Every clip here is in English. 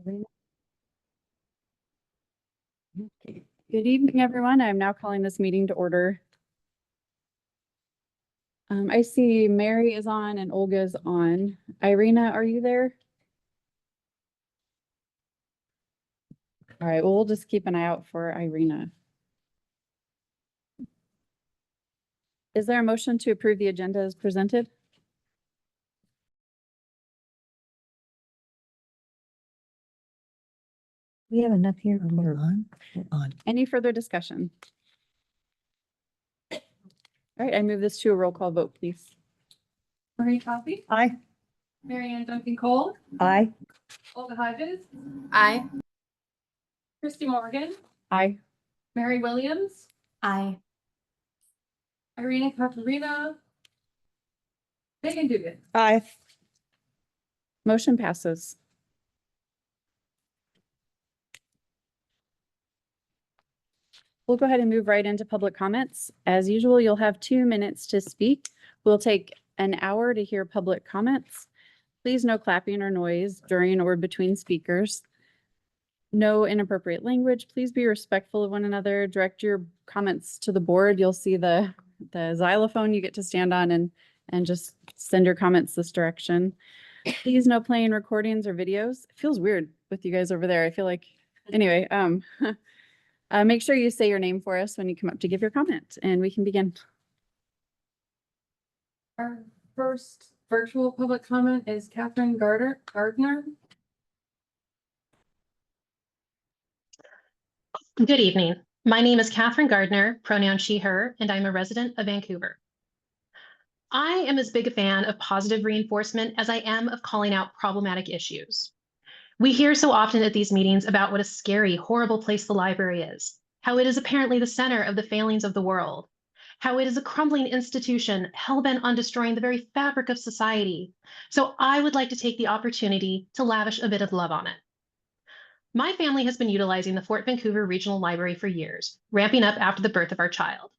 Okay. Good evening, everyone. I'm now calling this meeting to order. I see Mary is on and Olga's on. Irina, are you there? All right, well, we'll just keep an eye out for Irina. Is there a motion to approve the agenda as presented? We have enough here. We're on. We're on. Any further discussion? All right, I move this to a roll call vote, please. Marie Coffey, Aye. Mary Ann Duncan Cole, Aye. Olga Hodges, Aye. Christy Morgan, Aye. Mary Williams, Aye. Irina Katerina, Megan Dugan. Aye. Motion passes. We'll go ahead and move right into public comments. As usual, you'll have 2 minutes to speak. We'll take an hour to hear public comments. Please no clapping or noise during or between speakers. No inappropriate language. Please be respectful of one another. Direct your comments to the board. You'll see the xylophone you get to stand on and just send your comments this direction. Please no playing recordings or videos. It feels weird with you guys over there. I feel like, anyway, make sure you say your name for us when you come up to give your comment and we can begin. Our first virtual public comment is Catherine Gardner. Good evening. My name is Catherine Gardner, pronoun she, her, and I'm a resident of Vancouver. I am as big a fan of positive reinforcement as I am of calling out problematic issues. We hear so often at these meetings about what a scary, horrible place the library is, how it is apparently the center of the failings of the world, how it is a crumbling institution hell-bent on destroying the very fabric of society. So I would like to take the opportunity to lavish a bit of love on it. My family has been utilizing the Fort Vancouver Regional Library for years, ramping up after the birth of our child.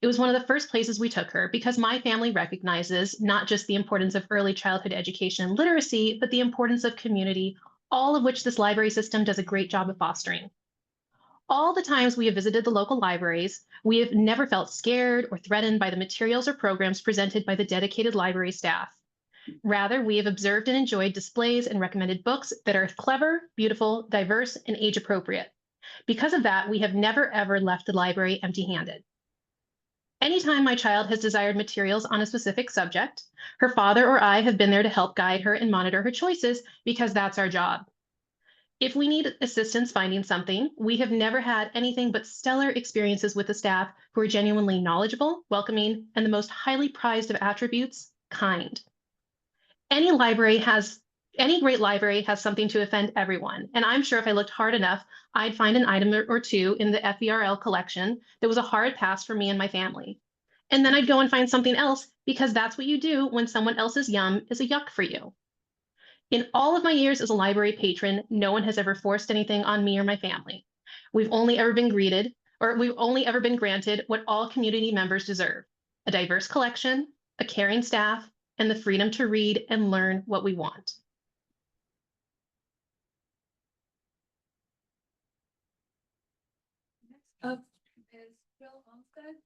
It was one of the first places we took her because my family recognizes not just the importance of early childhood education and literacy, but the importance of community, all of which this library system does a great job of fostering. All the times we have visited the local libraries, we have never felt scared or threatened by the materials or programs presented by the dedicated library staff. Rather, we have observed and enjoyed displays and recommended books that are clever, beautiful, diverse, and age appropriate. Because of that, we have never ever left the library empty-handed. Anytime my child has desired materials on a specific subject, her father or I have been there to help guide her and monitor her choices because that's our job. If we need assistance finding something, we have never had anything but stellar experiences with the staff who are genuinely knowledgeable, welcoming, and the most highly prized of attributes, kind. Any great library has something to offend everyone, and I'm sure if I looked hard enough, I'd find an item or two in the FVRL collection that was a hard pass for me and my family. And then I'd go and find something else because that's what you do when someone else's yum is a yuck for you. In all of my years as a library patron, no one has ever forced anything on me or my family. We've only ever been granted what all community members deserve: a diverse collection, a caring staff, and the freedom to read and learn what we want. Next up is Phil Olmsted.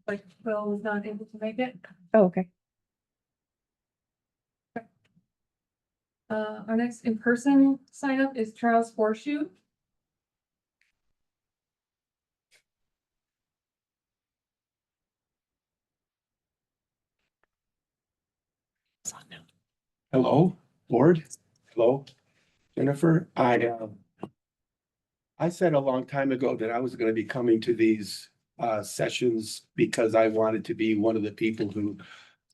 Like Phil was not able to make it. Oh, okay. Our next in-person sign up is Charles Horseshoe. Hello, board. Hello, Jennifer. I said a long time ago that I was going to be coming to these sessions because I wanted to be one of the people who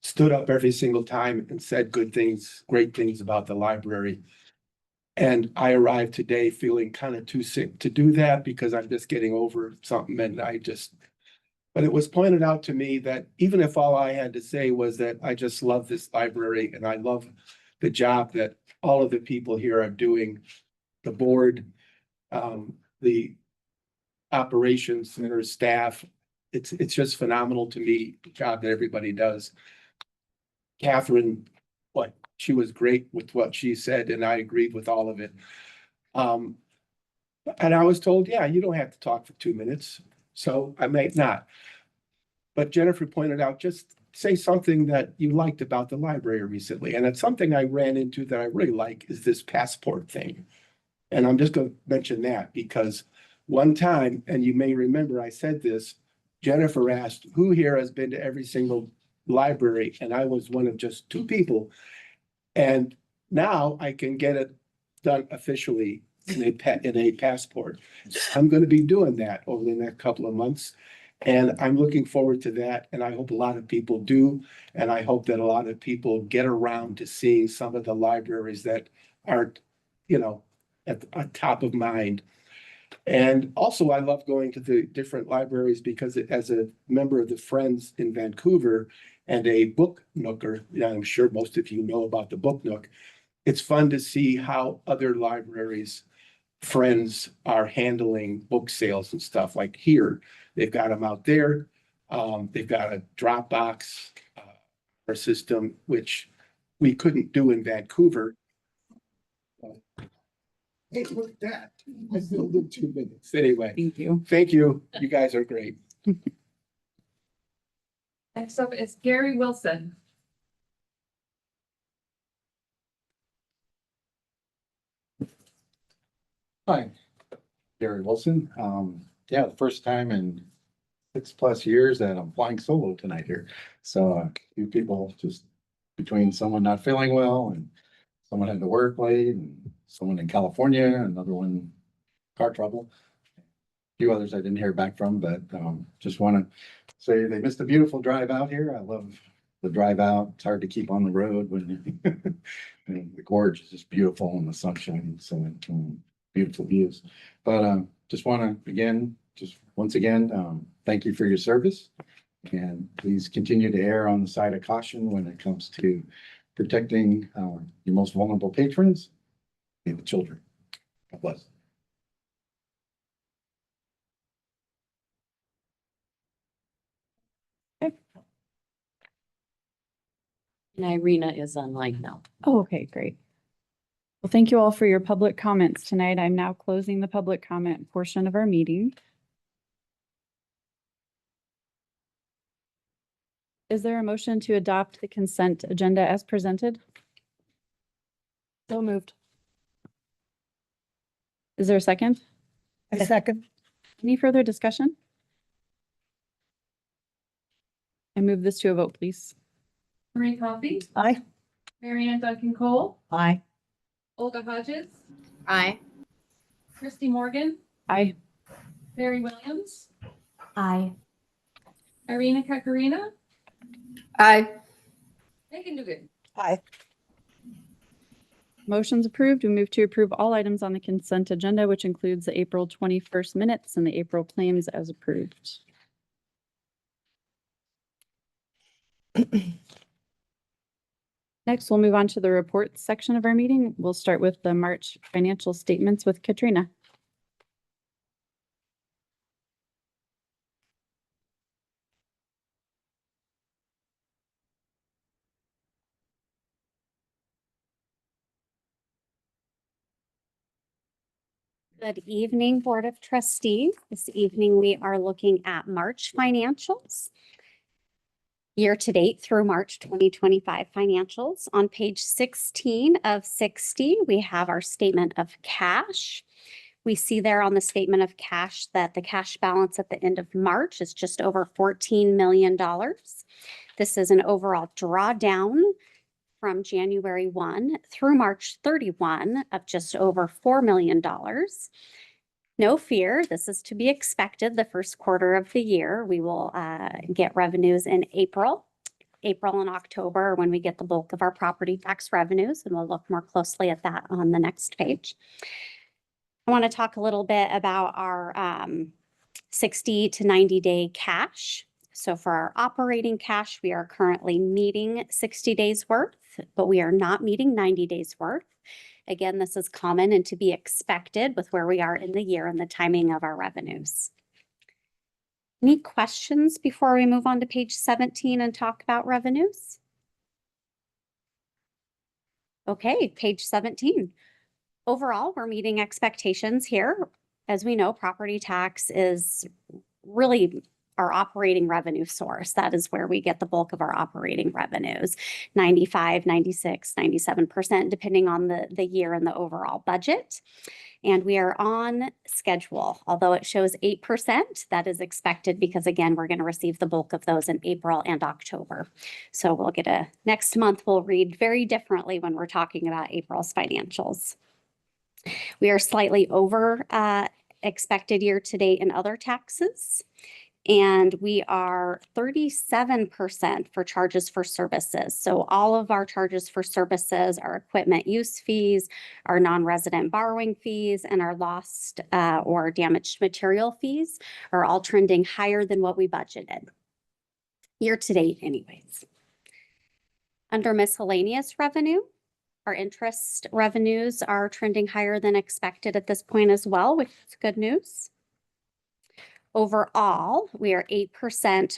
stood up every single time and said good things, great things about the library. And I arrived today feeling kind of too sick to do that because I'm just getting over something, and but it was pointed out to me that even if all I had to say was that I just love this library and I love the job that all of the people here are doing, the board, the operations center staff, it's just phenomenal to me, the job that everybody does. Catherine, she was great with what she said, and I agreed with all of it. And I was told, yeah, you don't have to talk for 2 minutes, so I may not. But Jennifer pointed out, just say something that you liked about the library recently. And it's something I ran into that I really like is this passport thing. And I'm just going to mention that because one time, and you may remember I said this, Jennifer asked, who here has been to every single library? And I was one of just 2 people. And now I can get it done officially in a passport. I'm going to be doing that over the next couple of months. And I'm looking forward to that. And I hope a lot of people do. And I hope that a lot of people get around to seeing some of the libraries that aren't, at top of mind. And also I love going to the different libraries because as a member of the Friends in Vancouver and a book nooker, I'm sure most of you know about the book nook. It's fun to see how other libraries, friends are handling book sales and stuff. Like here, they've got them out there. They've got a Dropbox our system, which we couldn't do in Vancouver. Hey, look at that. I filled in 2 minutes. Anyway, Thank you. thank you. You guys are great. Next up is Gary Wilson. Hi, Gary Wilson. Yeah, the first time in 6+ years that I'm flying solo tonight here. So a few people just between someone not feeling well and someone had to work late and someone in California, another one car trouble. A few others I didn't hear back from, but just want to say they missed a beautiful drive out here. I love the drive out. It's hard to keep on the road when and the gorge is just beautiful and the sunshine, so beautiful views. But just want to once again thank you for your service, and please continue to err on the side of caution when it comes to protecting your most vulnerable patrons and the children. God bless. And Irina is online now. Oh, okay, great. Well, thank you all for your public comments tonight. I'm now closing the public comment portion of our meeting. Is there a motion to adopt the consent agenda as presented? So moved. Is there a second? A second. Any further discussion? I move this to a vote, please. Marie Coffey, Aye. Mary Ann Duncan Cole, Aye. Olga Hodges, Aye. Christy Morgan, Aye. Mary Williams, Aye. Irina Kakarina, Aye. Megan Dugan. Aye. Motion's approved. We move to approve all items on the consent agenda, which includes the April 21st minutes and the April claims as approved. Next, we'll move on to the reports section of our meeting. We'll start with the March financial statements with Katrina. Good evening, Board of Trustees. This evening, we are looking at March financials. Year-to-date through March 2025 financials. On page 16 of 60, we have our statement of cash. We see there on the statement of cash that the cash balance at the end of March is just over $14 million. This is an overall drawdown from January 1 through March 31 of just over $4 million. No fear, this is to be expected the first quarter of the year. We will get revenues in April and October when we get the bulk of our property tax revenues, and we'll look more closely at that on the next page. I want to talk a little bit about our 60 to 90 day cash. So for our operating cash, we are currently meeting 60 days worth, but we are not meeting 90 days worth. Again, this is common and to be expected with where we are in the year and the timing of our revenues. Any questions before we move on to page 17 and talk about revenues? Okay, page 17. Overall, we're meeting expectations here. As we know, property tax is really our operating revenue source. That is where we get the bulk of our operating revenues, 95, 96, 97%, depending on the year and the overall budget. And we are on schedule, although it shows 8%. That is expected because, again, we're going to receive the bulk of those in April and October. So we'll get next month, we'll read very differently when we're talking about April's financials. We are slightly over expected year to date in other taxes. And we are 37% for charges for services. So all of our charges for services, our equipment use fees, our non-resident borrowing fees, and our lost or damaged material fees are all trending higher than what we budgeted. Year to date anyways. Under miscellaneous revenue, our interest revenues are trending higher than expected at this point as well, which is good news. Overall, we are 8%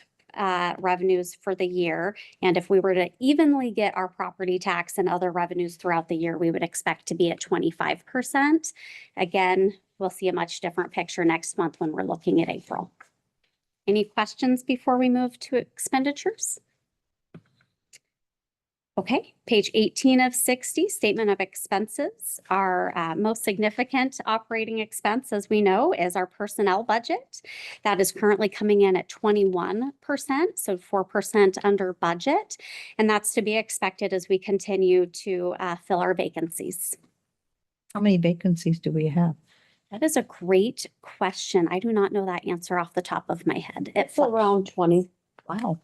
revenues for the year. And if we were to evenly get our property tax and other revenues throughout the year, we would expect to be at 25%. Again, we'll see a much different picture next month when we're looking at April. Any questions before we move to expenditures? Okay, page 18 of 60, statement of expenses. Our most significant operating expense, as we know, is our personnel budget. That is currently coming in at 21%, so 4% under budget. And that's to be expected as we continue to fill our vacancies. How many vacancies do we have? That is a great question. I do not know that answer off the top of my head. It's around 20. Wow.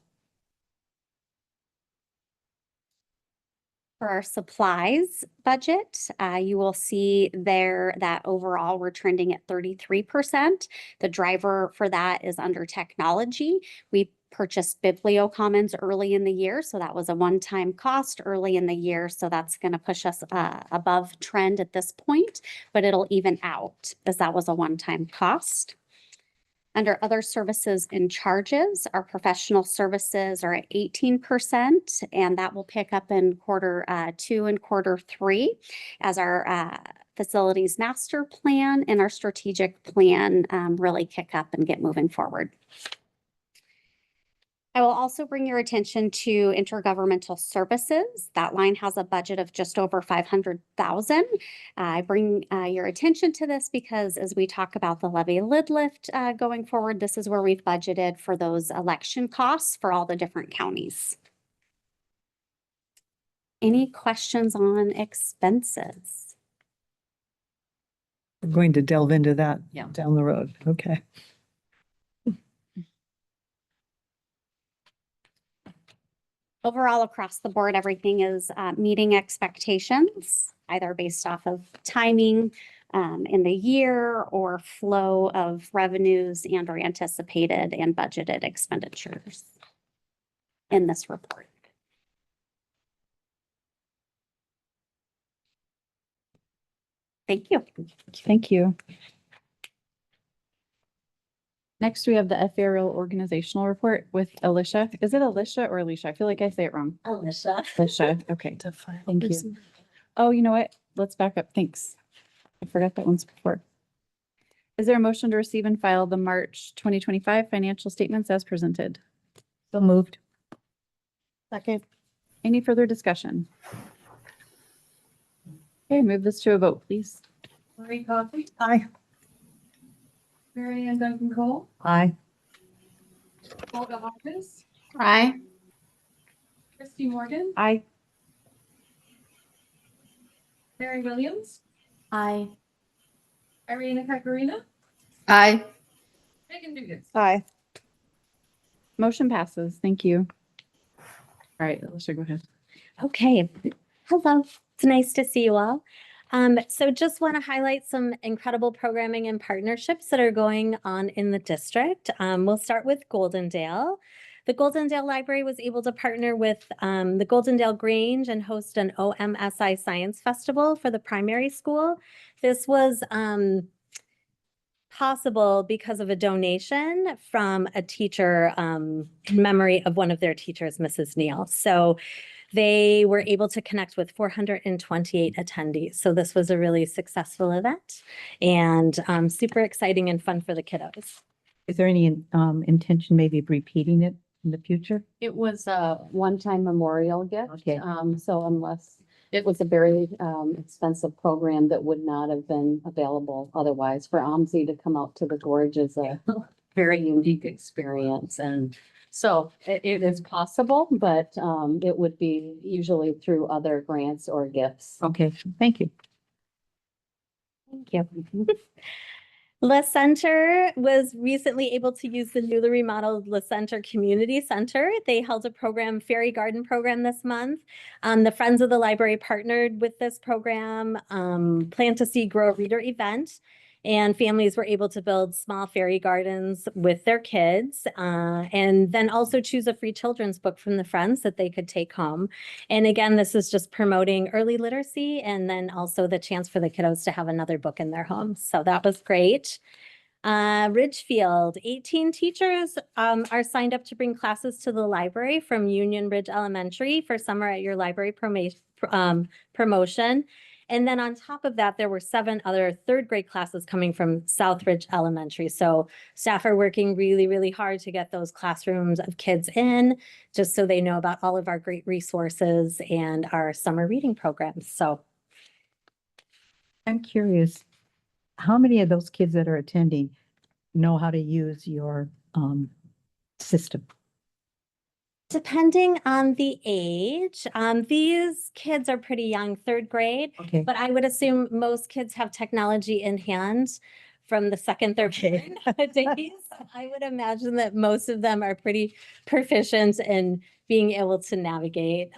For our supplies budget, you will see there that overall we're trending at 33%. The driver for that is under technology. We purchased BiblioCommons early in the year, so that was a one-time cost early in the year. So that's going to push us above trend at this point, but it'll even out as that was a one-time cost. Under other services and charges, our professional services are at 18%, and that will pick up in quarter 2 and quarter 3 as our facilities master plan and our strategic plan really kick up and get moving forward. I will also bring your attention to intergovernmental services. That line has a budget of just over 500,000. I bring your attention to this because as we talk about the levy lid lift going forward, this is where we've budgeted for those election costs for all the different counties. Any questions on expenses? We're going to delve into that Yeah. down the road. Okay. Overall, across the board, everything is meeting expectations, either based off of timing in the year or flow of revenues and or anticipated and budgeted expenditures in this report. Thank you. Thank you. Next, we have the FVRL organizational report with Alicia. Is it Alicia or Alicia? I feel like I say it wrong. Alyssa. Alicia. Okay. Thank you. Oh, you know what? Let's back up. Thanks. I forgot that one's before. Is there a motion to receive and file the March 2025 financial statements as presented? So moved. Second. Any further discussion? Okay, move this to a vote, please. Marie Coffey, Aye. Mary Ann Duncan Cole, Aye. Olga Hopkins, Aye. Christy Morgan, Aye. Mary Williams, Aye. Irina Kakarina, Aye. Megan Dugan. Aye. Motion passes. Thank you. All right, Alicia, go ahead. Okay, hello, it's nice to see you all. So just want to highlight some incredible programming and partnerships that are going on in the district. We'll start with Goldendale. The Goldendale Library was able to partner with the Goldendale Grange and host an OMSI Science Festival for the primary school. This was possible because of a donation from a teacher in memory of one of their teachers, Mrs. Neal. So they were able to connect with 428 attendees. So this was a really successful event and super exciting and fun for the kiddos. Is there any intention maybe of repeating it in the future? It was a one-time memorial gift. Okay. So unless it was a very expensive program that would not have been available otherwise, for OMSI to come out to the gorge is a very unique experience. And so it is possible, but it would be usually through other grants or gifts. Okay, thank you. Thank you. La Center was recently able to use the newly remodeled La Center Community Center. They held a program, Fairy Garden program this month. The Friends of the Library partnered with this program, Plant a Seed, Grow a Reader event. And families were able to build small fairy gardens with their kids and then also choose a free children's book from the friends that they could take home. And again, this is just promoting early literacy and then also the chance for the kiddos to have another book in their homes. So that was great. Ridgefield, 18 teachers are signed up to bring classes to the library from Union Ridge Elementary for Summer at Your Library promotion. And then on top of that, there were 7 other third grade classes coming from Southridge Elementary. So staff are working really, really hard to get those classrooms of kids in, just so they know about all of our great resources and our summer reading programs. So I'm curious, how many of those kids that are attending know how to use your system? depending on the age, these kids are pretty young, third grade, Okay. but I would assume most kids have technology in hand from the second they're born nowadays. I would imagine that most of them are pretty proficient in being able to navigate.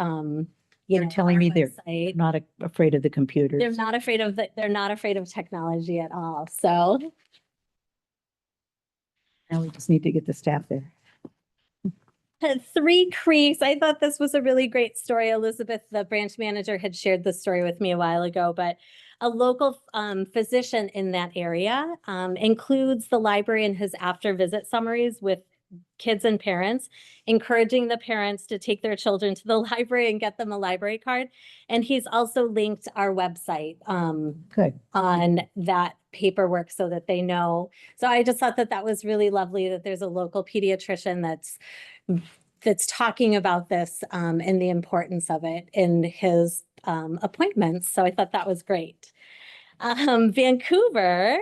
You're telling our me they're website. not afraid of the computers. They're not afraid of they're not afraid of technology at all. So Now we just need to get the staff there. Three Creeks, I thought this was a really great story. Elizabeth, the branch manager, had shared this story with me a while ago, but a local physician in that area includes the library in his after visit summaries with kids and parents, encouraging the parents to take their children to the library and get them a library card. And he's also linked our website Good. on that paperwork so that they know. So I just thought that that was really lovely that there's a local pediatrician that's talking about this and the importance of it in his appointments. So I thought that was great. Vancouver,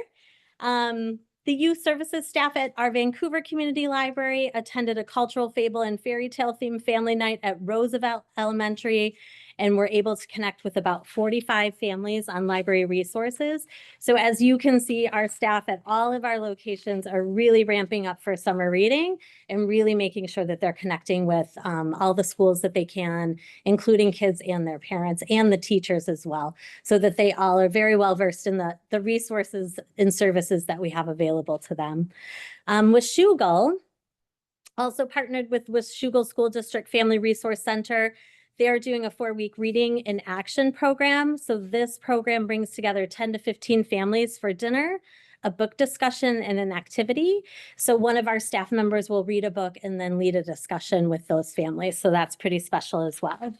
the youth services staff at our Vancouver Community Library attended a cultural fable and fairy tale themed family night at Roosevelt Elementary and were able to connect with about 45 families on library resources. So as you can see, our staff at all of our locations are really ramping up for summer reading and really making sure that they're connecting with all the schools that they can, including kids and their parents and the teachers as well, so that they all are very well versed in the resources and services that we have available to them. Washougal also partnered with Washougal School District Family Resource Center. They're doing a 4-week reading in action program. So this program brings together 10 to 15 families for dinner, a book discussion, and an activity. So one of our staff members will read a book and then lead a discussion with those families. So that's pretty special as well.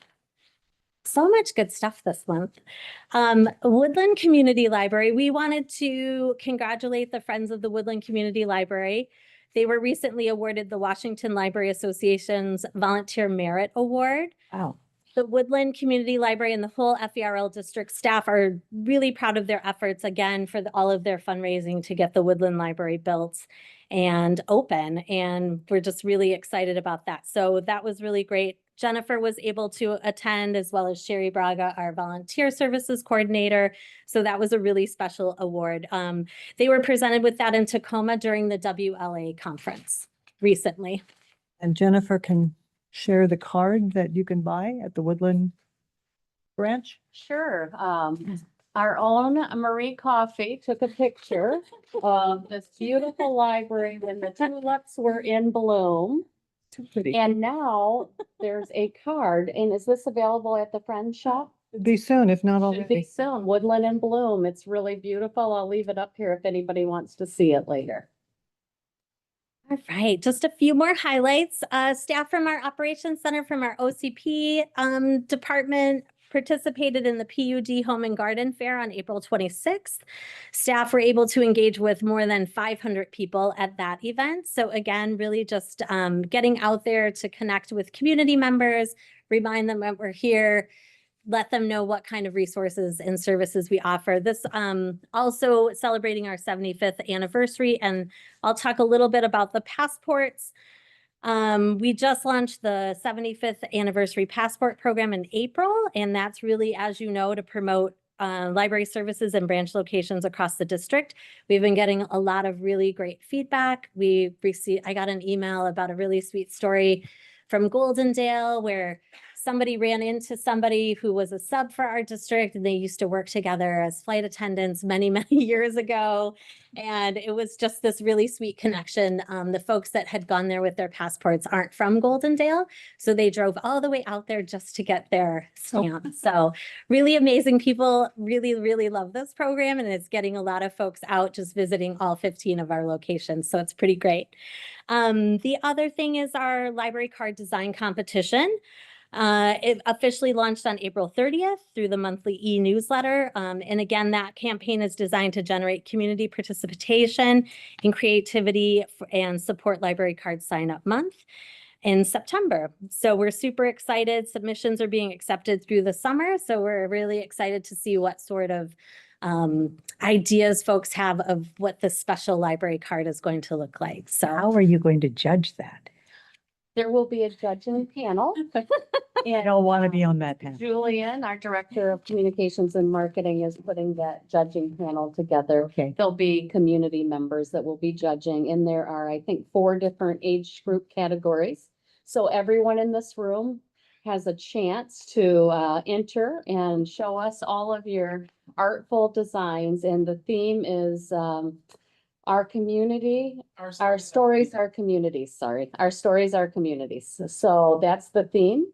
So much good stuff this month. Woodland Community Library, we wanted to congratulate the Friends of the Woodland Community Library. They were recently awarded the Washington Library Association's Volunteer Merit Award. Wow. The Woodland Community Library and the whole FVRL district staff are really proud of their efforts again for all of their fundraising to get the Woodland Library built and open. And we're just really excited about that. So that was really great. Jennifer was able to attend, as well as Sherry Braga, our volunteer services coordinator. So that was a really special award. They were presented with that in Tacoma during the WLA conference recently. And Jennifer can share the card that you can buy at the Woodland branch? Sure. Our own Marie Coffey took a picture of this beautiful library when the tulips were in bloom. Too pretty. And now there's a card. And is this available at the Friends shop? It'd be soon, if not Should be already. soon. Woodland in bloom. It's really beautiful. I'll leave it up here if anybody wants to see it later. All right, just a few more highlights. Staff from our Operations Center from our OCP department participated in the PUD Home and Garden Fair on April 26th. Staff were able to engage with more than 500 people at that event. So again, really just getting out there to connect with community members, remind them that we're here, let them know what kind of resources and services we offer. This also celebrating our 75th anniversary, and I'll talk a little bit about the passports. We just launched the 75th anniversary passport program in April, and that's really, as you know, to promote library services and branch locations across the district. We've been getting a lot of really great feedback. I got an email about a really sweet story from Goldendale where somebody ran into somebody who was a sub for our district, and they used to work together as flight attendants many, many years ago. And it was just this really sweet connection. The folks that had gone there with their passports aren't from Goldendale, so they drove all the way out there just to get their stamp. So really amazing. People really, really love this program, and it's getting a lot of folks out just visiting all 15 of our locations. So it's pretty great. The other thing is our library card design competition. It officially launched on April 30th through the monthly e-newsletter. And again, that campaign is designed to generate community participation and creativity and support Library Card Sign Up Month in September. So we're super excited. Submissions are being accepted through the summer. So we're really excited to see what sort of ideas folks have of what the special library card is going to look like. So How are you going to judge that? There will be a judging panel. I don't want to be on that panel. Julian, our Director of Communications and Marketing, is putting that judging panel together. Okay. There'll be community members that will be judging, and there are, I think, 4 different age group categories. So everyone in this room has a chance to enter and show us all of your artful designs, and the theme is our community, our stories, our communities, sorry. Our stories, our communities. So that's the theme.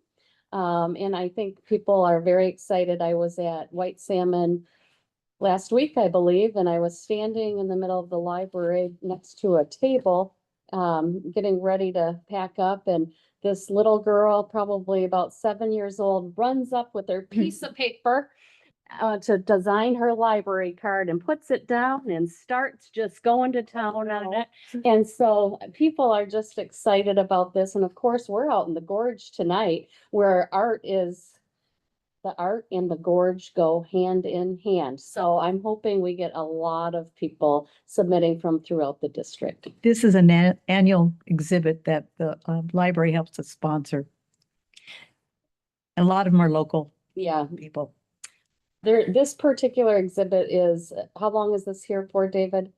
And I think people are very excited. I was at White Salmon last week, I believe, and I was standing in the middle of the library next to a table, getting ready to pack up, and this little girl, probably about 7 years old, runs up with her piece of paper to design her library card and puts it down and starts just going to town on it. And so people are just excited about this. And of course, we're out in the gorge tonight where the art and the gorge go hand in hand. So I'm hoping we get a lot of people submitting from throughout the district. This is an annual exhibit that the library helps us sponsor. A lot of them are local Yeah, people. this particular exhibit is, how long is this here for, David?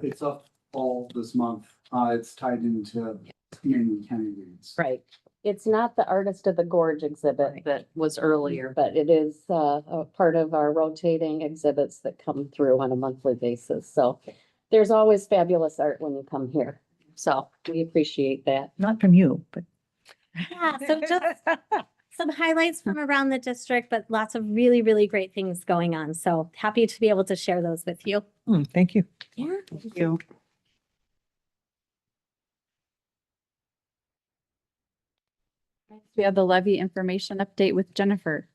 It's up all this month. It's tied into Ian Kenny reads. Right. It's not the Artist of the Gorge exhibit that was earlier, but it is a part of our rotating exhibits that come through on a monthly basis. So there's always fabulous art when you come here. So we appreciate that. Not from you, but. yeah, so just some highlights from around the district, but lots of really, really great things going on. So happy to be able to share those with you. Thank you. Yeah. Thank you. We have the levy information update with Jennifer.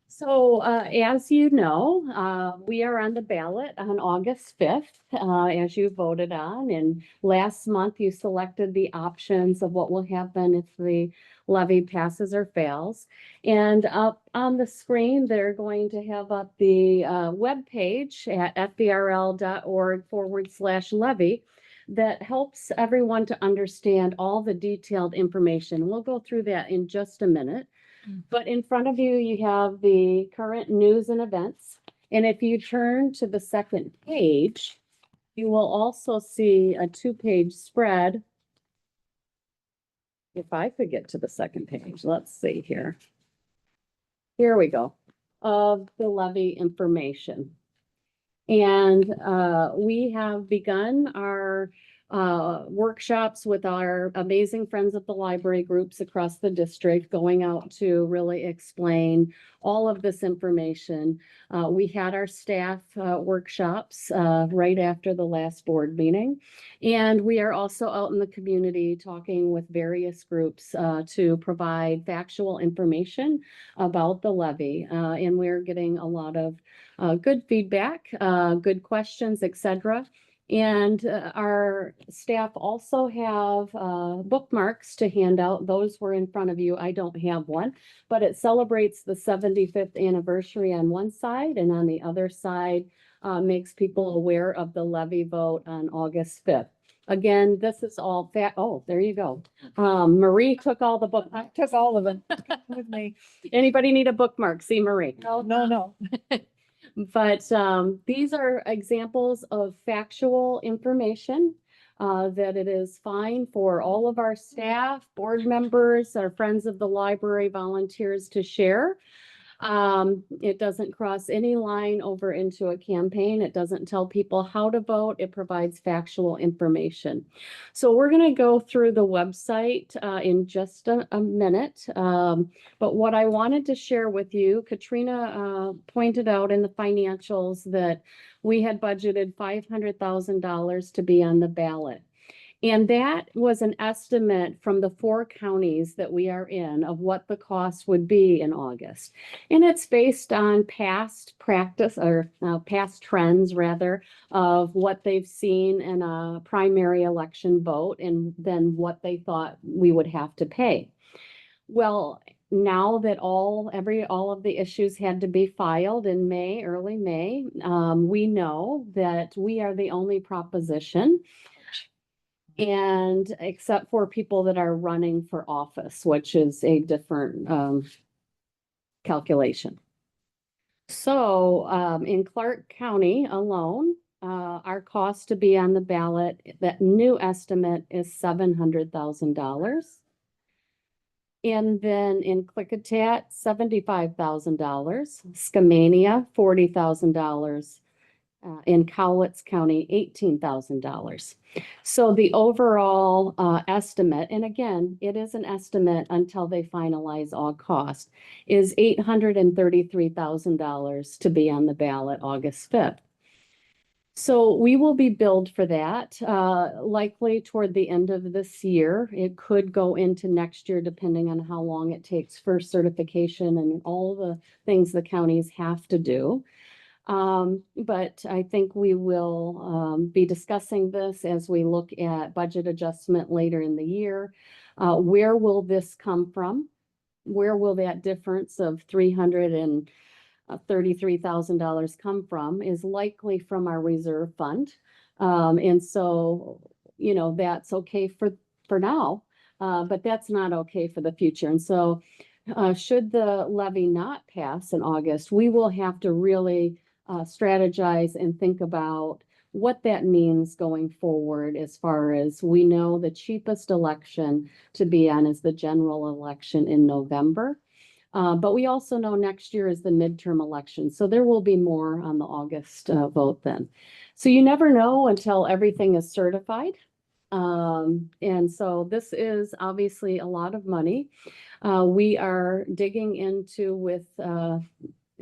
So as you know, we are on the ballot on August 5th, as you voted on. And last month you selected the options of what will happen if the levy passes or fails. And up on the screen, they're going to have up the webpage at fvrl.org/levy. That helps everyone to understand all the detailed information. We'll go through that in just a minute. But in front of you, you have the current news and events. And if you turn to the second page, you will also see a 2-page spread. If I could get to the second page, let's see here. Here we go, of the levy information. And we have begun our workshops with our amazing Friends of the Library groups across the district, going out to really explain all of this information. We had our staff workshops right after the last board meeting. And we are also out in the community talking with various groups to provide factual information about the levy. And we're getting a lot of good feedback, good questions, etc. And our staff also have bookmarks to hand out. Those were in front of you. I don't have one, but it celebrates the 75th anniversary on one side, and on the other side makes people aware of the levy vote on August 5th. Again, this is all oh, there you go. Marie took all the book. I took all of them with me. Anybody need a bookmark? See Marie. No. But these are examples of factual information that it is fine for all of our staff, board members, our friends of the library, volunteers to share. It doesn't cross any line over into a campaign. It doesn't tell people how to vote. It provides factual information. So we're going to go through the website in just a minute. But what I wanted to share with you, Katrina pointed out in the financials that we had budgeted $500,000 to be on the ballot. And that was an estimate from the 4 counties that we are in of what the cost would be in August. And it's based on past practice or past trends rather of what they've seen in a primary election vote and then what they thought we would have to pay. Well, now that all of the issues had to be filed in May, early May, we know that we are the only proposition. And except for people that are running for office, which is a different calculation. So in Clark County alone, our cost to be on the ballot, that new estimate is $700,000. And then in Klickitat, $75,000, Skamania, $40,000. In Cowlitz County, $18,000. So the overall estimate, and again, it is an estimate until they finalize all costs, is $833,000 to be on the ballot August 5th. So we will be billed for that, likely toward the end of this year. It could go into next year, depending on how long it takes for certification and all the things the counties have to do. But I think we will be discussing this as we look at budget adjustment later in the year. Where will this come from? Where will that difference of $333,000 come from? Is likely from our reserve fund. And so, you know, that's okay for now, but that's not okay for the future. And so should the levy not pass in August, we will have to really strategize and think about what that means going forward. As far as we know, the cheapest election to be on is the general election in November. But we also know next year is the midterm election. So there will be more on the August vote then. So you never know until everything is certified. And so this is obviously a lot of money. We are digging into with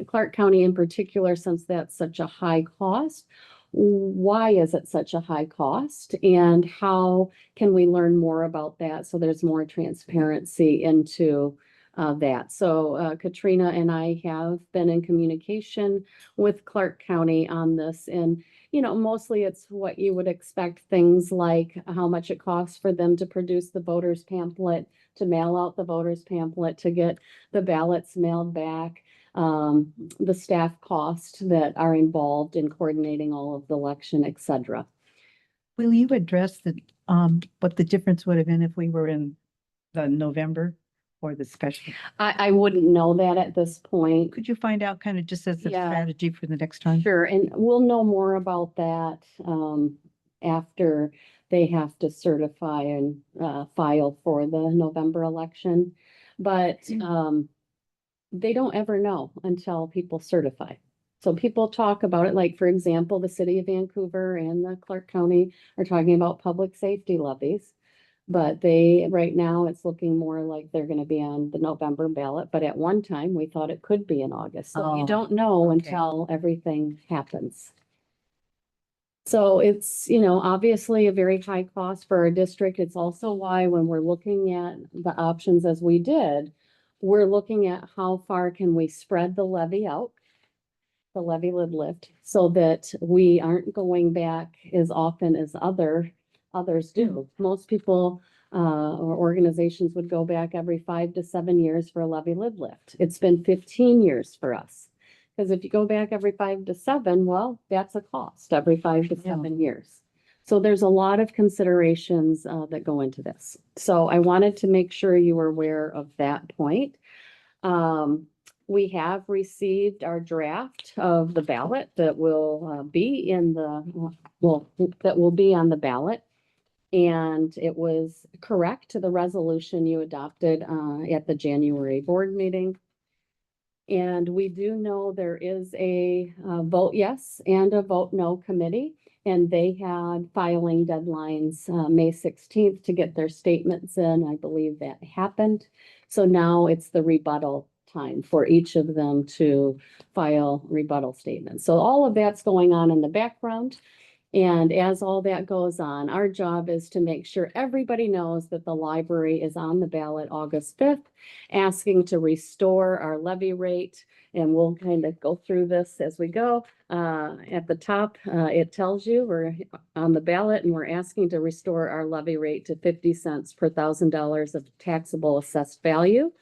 Clark County in particular, since that's such a high cost. Why is it such a high cost, and how can we learn more about that so there's more transparency into that? So Katrina and I have been in communication with Clark County on this, and you know, mostly it's what you would expect, things like how much it costs for them to produce the voters pamphlet, to mail out the voters pamphlet, to get the ballots mailed back. The staff costs that are involved in coordinating all of the election, et cetera. Will you address what the difference would have been if we were in the November or the special? I wouldn't know that at this point. Could you find out kind of just as a Yeah. strategy for the next time? Sure, and we'll know more about that after they have to certify and file for the November election. But they don't ever know until people certify. So people talk about it, like, for example, the city of Vancouver and the Clark County are talking about public safety levies. But right now, it's looking more like they're gonna be on the November ballot, but at one time, we thought it could be in August. So you Oh, don't know okay. until everything happens. So it's, you know, obviously a very high cost for our district. It's also why when we're looking at the options as we did, we're looking at how far can we spread the levy out, the levy lid lift, so that we aren't going back as often as others do. Most people or organizations would go back every 5 to 7 years for a levy lid lift. It's been 15 years for us. Because if you go back every 5 to 7, well, that's a cost every 5 to Yeah. 7 years. So there's a lot of considerations that go into this. So I wanted to make sure you were aware of that point. We have received our draft of the ballot that will be in the, that will be on the ballot. And it was correct to the resolution you adopted at the January board meeting. And we do know there is a vote yes and a vote no committee. And they had filing deadlines May 16th to get their statements in. I believe that happened. So now it's the rebuttal time for each of them to file rebuttal statements. So all of that's going on in the background. And as all that goes on, our job is to make sure everybody knows that the library is on the ballot August 5th, asking to restore our levy rate. And we'll kind of go through this as we go. At the top, it tells you we're on the ballot and we're asking to restore our levy rate to 50 cents per $1,000 of taxable assessed value.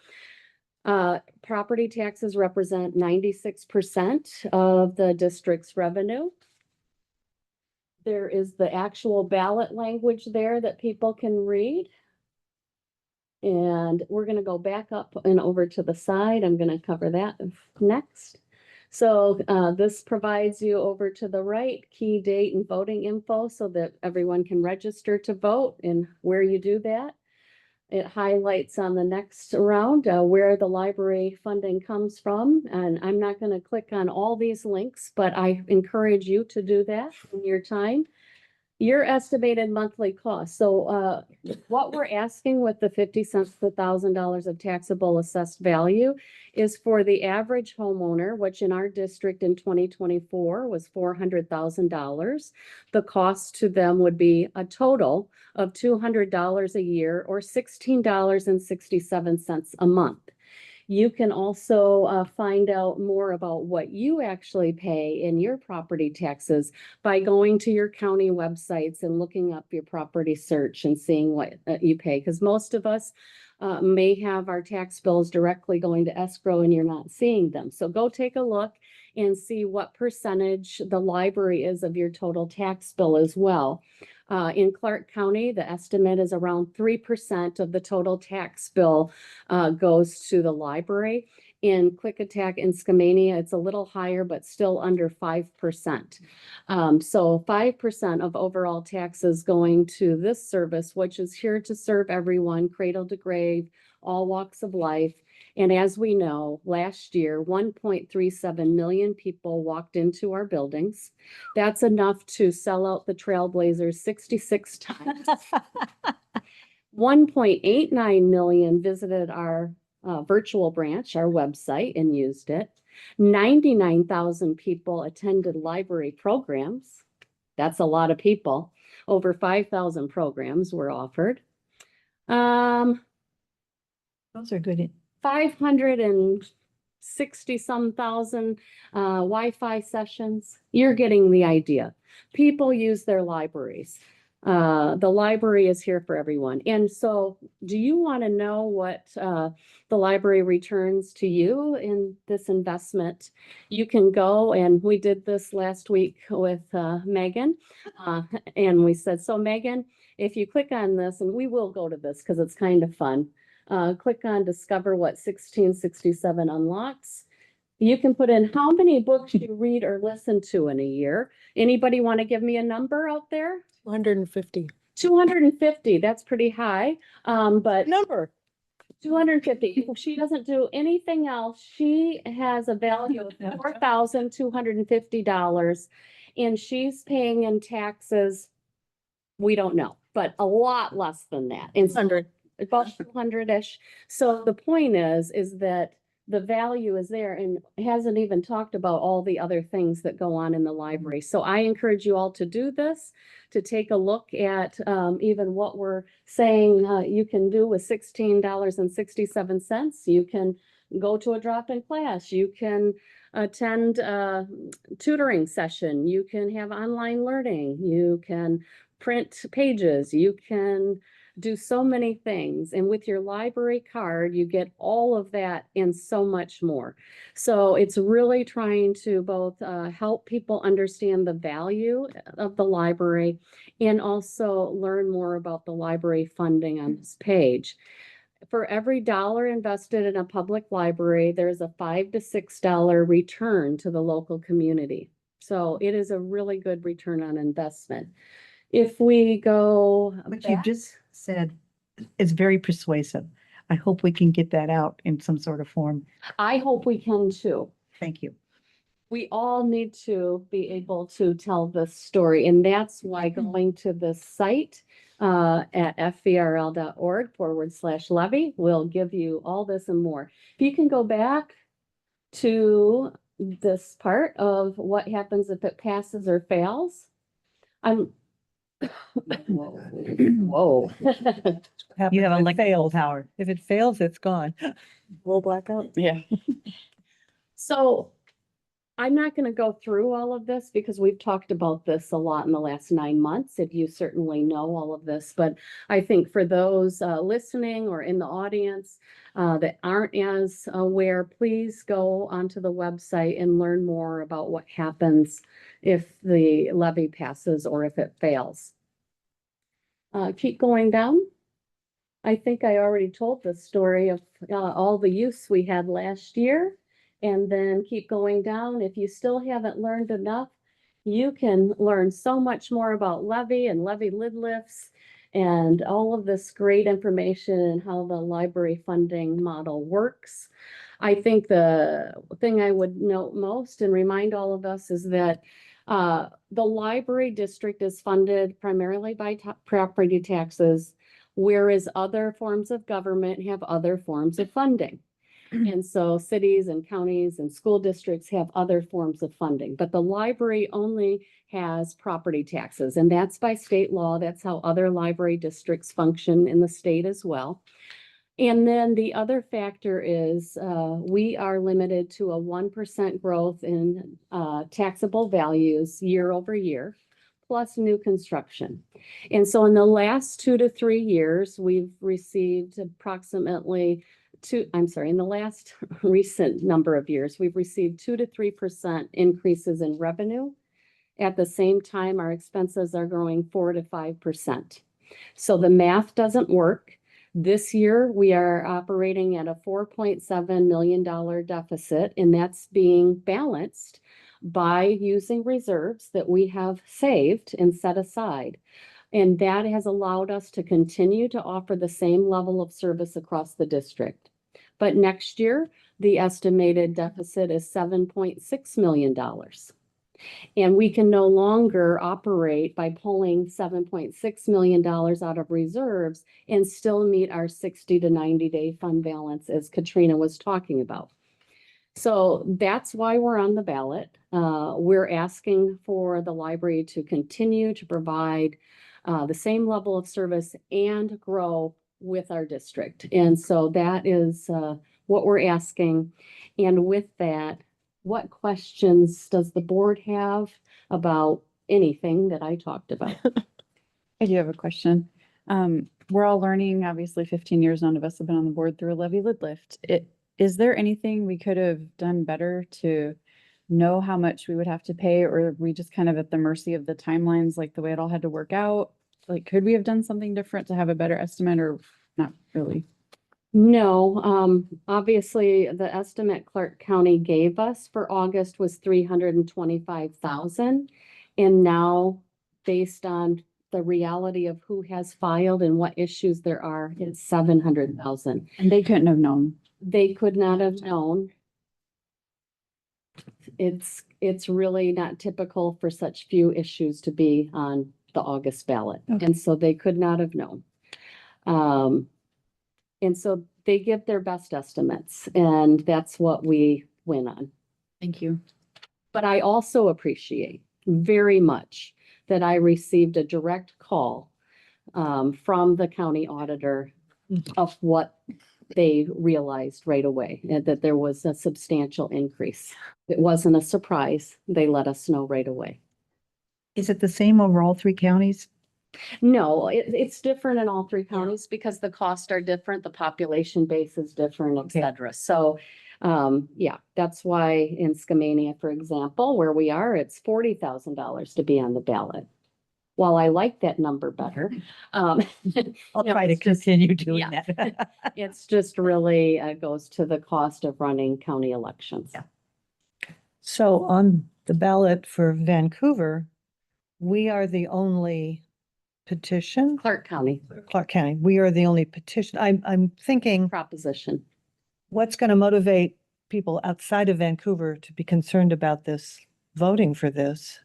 Property taxes represent 96% of the district's revenue. There is the actual ballot language there that people can read. And we're going to go back up and over to the side. I'm going to cover that next. So this provides you over to the right, key date and voting info so that everyone can register to vote and where you do that. It highlights on the next round where the library funding comes from. And I'm not going to click on all these links, but I encourage you to do that in your time. Your estimated monthly cost. So what we're asking with the 50 cents per $1,000 of taxable assessed value is for the average homeowner, which in our district in 2024 was $400,000. The cost to them would be a total of $200 a year or $16.67 a month. You can also find out more about what you actually pay in your property taxes by going to your county websites and looking up your property search and seeing what you pay. Because most of us may have our tax bills directly going to escrow and you're not seeing them. So go take a look and see what percentage the library is of your total tax bill as well. In Clark County, the estimate is around 3% of the total tax bill goes to the library. In Klickitat and Skamania, it's a little higher, but still under 5%. So 5% of overall taxes going to this service, which is here to serve everyone, cradle to grave, all walks of life. And as we know, last year, 1.37 million people walked into our buildings. That's enough to sell out the Trailblazers 66 times. 1.89 million visited our virtual branch, our website, and used it. 99,000 people attended library programs. That's a lot of people. Over 5,000 programs were offered. Those are good. 560 some thousand Wi-Fi sessions. You're getting the idea. People use their libraries. The library is here for everyone. And so do you want to know what the library returns to you in this investment? You can go, and we did this last week with Megan. And we said, so Megan, if you click on this, and we will go to this because it's kind of fun. Click on discover what 1667 unlocks. You can put in how many books you read or listen to in a year. Anybody want to give me a number out there? 250. 250, that's pretty high. But Number. 250. If she doesn't do anything else, she has a value of $4,250. And she's paying in taxes, we don't know, but a lot less than that. And so- 100. About 200-ish. So the point is that the value is there and hasn't even talked about all the other things that go on in the library. So I encourage you all to do this, to take a look at even what we're saying you can do with $16.67. You can go to a drop-in class. You can attend a tutoring session. You can have online learning. You can print pages. You can do so many things. And with your library card, you get all of that and so much more. So it's really trying to both help people understand the value of the library and also learn more about the library funding on this page. For every dollar invested in a public library, there's a $5 to $6 return to the local community. So it is a really good return on investment. If we go What you back- just said is very persuasive. I hope we can get that out in some sort of form. I hope we can too. Thank you. We all need to be able to tell this story, and that's why going to this site at fvrl.org/levy will give you all this and more. If you can go back to this part of what happens if it passes or fails. Whoa. You have electrical power. If it fails, it's gone. Little blackout? Yeah. So I'm not going to go through all of this because we've talked about this a lot in the last 9 months. If you certainly know all of this, but I think for those listening or in the audience that aren't as aware, please go onto the website and learn more about what happens if the levy passes or if it fails. Keep going down. I think I already told the story of all the use we had last year. And then keep going down. If you still haven't learned enough, you can learn so much more about levy and levy lid lifts and all of this great information and how the library funding model works. I think the thing I would note most and remind all of us is that the library district is funded primarily by property taxes, whereas other forms of government have other forms of funding. And so cities and counties and school districts have other forms of funding, but the library only has property taxes, and that's by state law. That's how other library districts function in the state as well. And then the other factor is we are limited to a 1% growth in taxable values year over year, plus new construction. And so in the last 2 to 3 years, we've received approximately in the last recent number of years, we've received 2 to 3% increases in revenue. At the same time, our expenses are growing 4 to 5%. So the math doesn't work. This year, we are operating at a $4.7 million deficit, and that's being balanced by using reserves that we have saved and set aside. And that has allowed us to continue to offer the same level of service across the district. But next year, the estimated deficit is $7.6 million. And we can no longer operate by pulling $7.6 million out of reserves and still meet our 60 to 90-day fund balance, as Katrina was talking about. So that's why we're on the ballot. We're asking for the library to continue to provide the same level of service and grow with our district. And so that is what we're asking. And with that, what questions does the board have about anything that I talked about? I do have a question. We're all learning, obviously 15 years, none of us have been on the board through a levy lid lift. Is there anything we could have done better to know how much we would have to pay, or are we just kind of at the mercy of the timelines, like the way it all had to work out? Like, could we have done something different to have a better estimate, or not really? No, obviously the estimate Clark County gave us for August was $325,000. And now based on the reality of who has filed and what issues there are, it's 700,000. And they couldn't have known. They could not have known. It's really not typical for such few issues to be on the August ballot. Okay. And so they could not have known. And so they give their best estimates, and that's what we win on. Thank you. But I also appreciate very much that I received a direct call from the county auditor of what they realized right away, and that there was a substantial increase. It wasn't a surprise. They let us know right away. Is it the same over all three counties? No, it's different in all three counties because the costs are different, the population base is different, et Okay. cetera. So, yeah, that's why in Skamania, for example, where we are, it's $40,000 to be on the ballot. While I like that number better, I'll No, try to it's just- continue doing yeah. that. it's just really goes to the cost of running county elections. Yeah. So on the ballot for Vancouver, we are the only petition, Clark County Clark County, we are the only petition. I'm thinking, proposition. what's going to motivate people outside of Vancouver to be concerned about this, voting for this,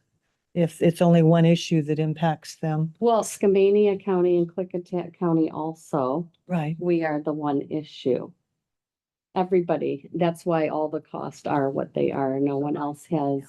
if it's only one issue that impacts them? Well, Skamania County and Klickitat County also, Right. we are the one issue. Everybody, that's why all the costs are what they are. No one else has.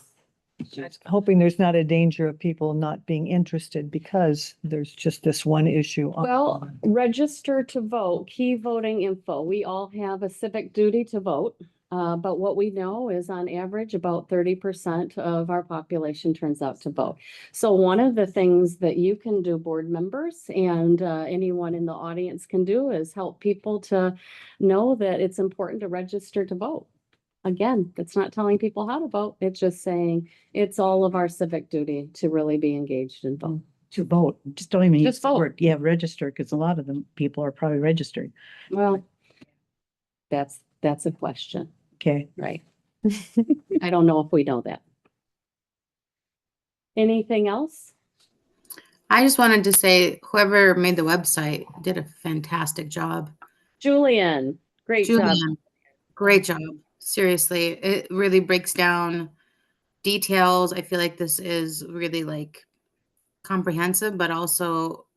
Hoping there's not a danger of people not being interested because there's just this one issue. Well, register to vote, key voting info. We all have a civic duty to vote. But what we know is on average, about 30% of our population turns out to vote. So one of the things that you can do, board members, and anyone in the audience can do is help people to know that it's important to register to vote. Again, it's not telling people how to vote. It's just saying it's all of our civic duty to really be engaged in vote. To vote, just don't even use Just the vote. word, yeah, register, because a lot of them, people are probably registered. Well, that's a question, Okay. right? I don't know if we know that. Anything else? I just wanted to say whoever made the website did a fantastic job. Julian, great job. Julian, great job. Seriously, it really breaks down details. I feel like this is really like comprehensive, but also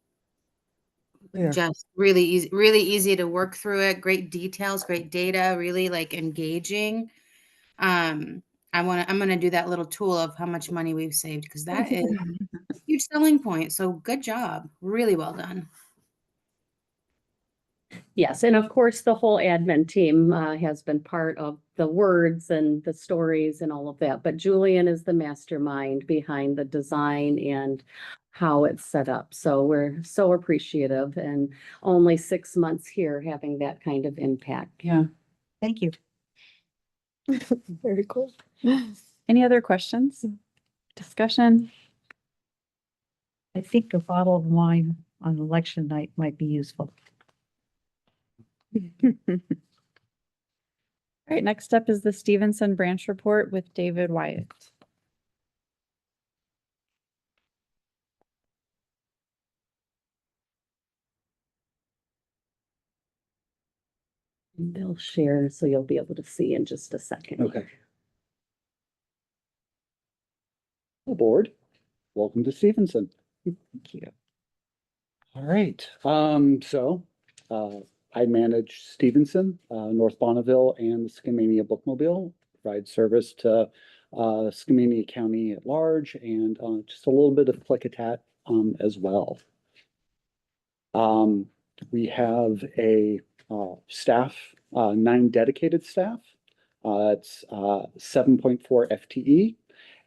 Yeah. just really easy to work through it. Great details, great data, really like engaging. I'm gonna do that little tool of how much money we've saved because that is a huge selling point. So good job. Really well done. Yes, and of course, the whole admin team has been part of the words and the stories and all of that. But Julian is the mastermind behind the design and how it's set up. So we're so appreciative, and only 6 months here having that kind of impact. Yeah. Thank you. Very cool. Any other questions? Discussion? I think a bottle of wine on election night might be useful. All right, next up is the Stevenson Branch Report with David Wyatt. And they'll share, so you'll be able to see in just a second. Okay. Hello, board. Welcome to Stevenson. Thank you. All right. I manage Stevenson, North Bonneville, and the Skamania Bookmobile. Provide service to Skamania County at large, and just a little bit of Klickitat as well. We have a staff, 9 dedicated staff. It's 7.4 FTE,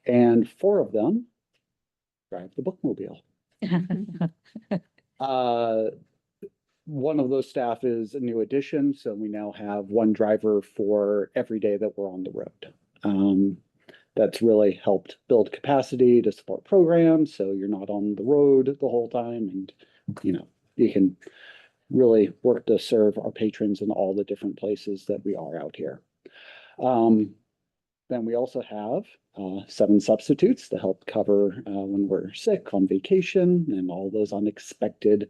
and 4 of them drive the bookmobile. One of those staff is a new addition, so we now have 1 driver for every day that we're on the road. That's really helped build capacity to support programs, so you're not on the road the whole time, and you can really work to serve our patrons in all the different places that we are out here. Then we also have 7 substitutes to help cover when we're sick, on vacation, and all those unexpected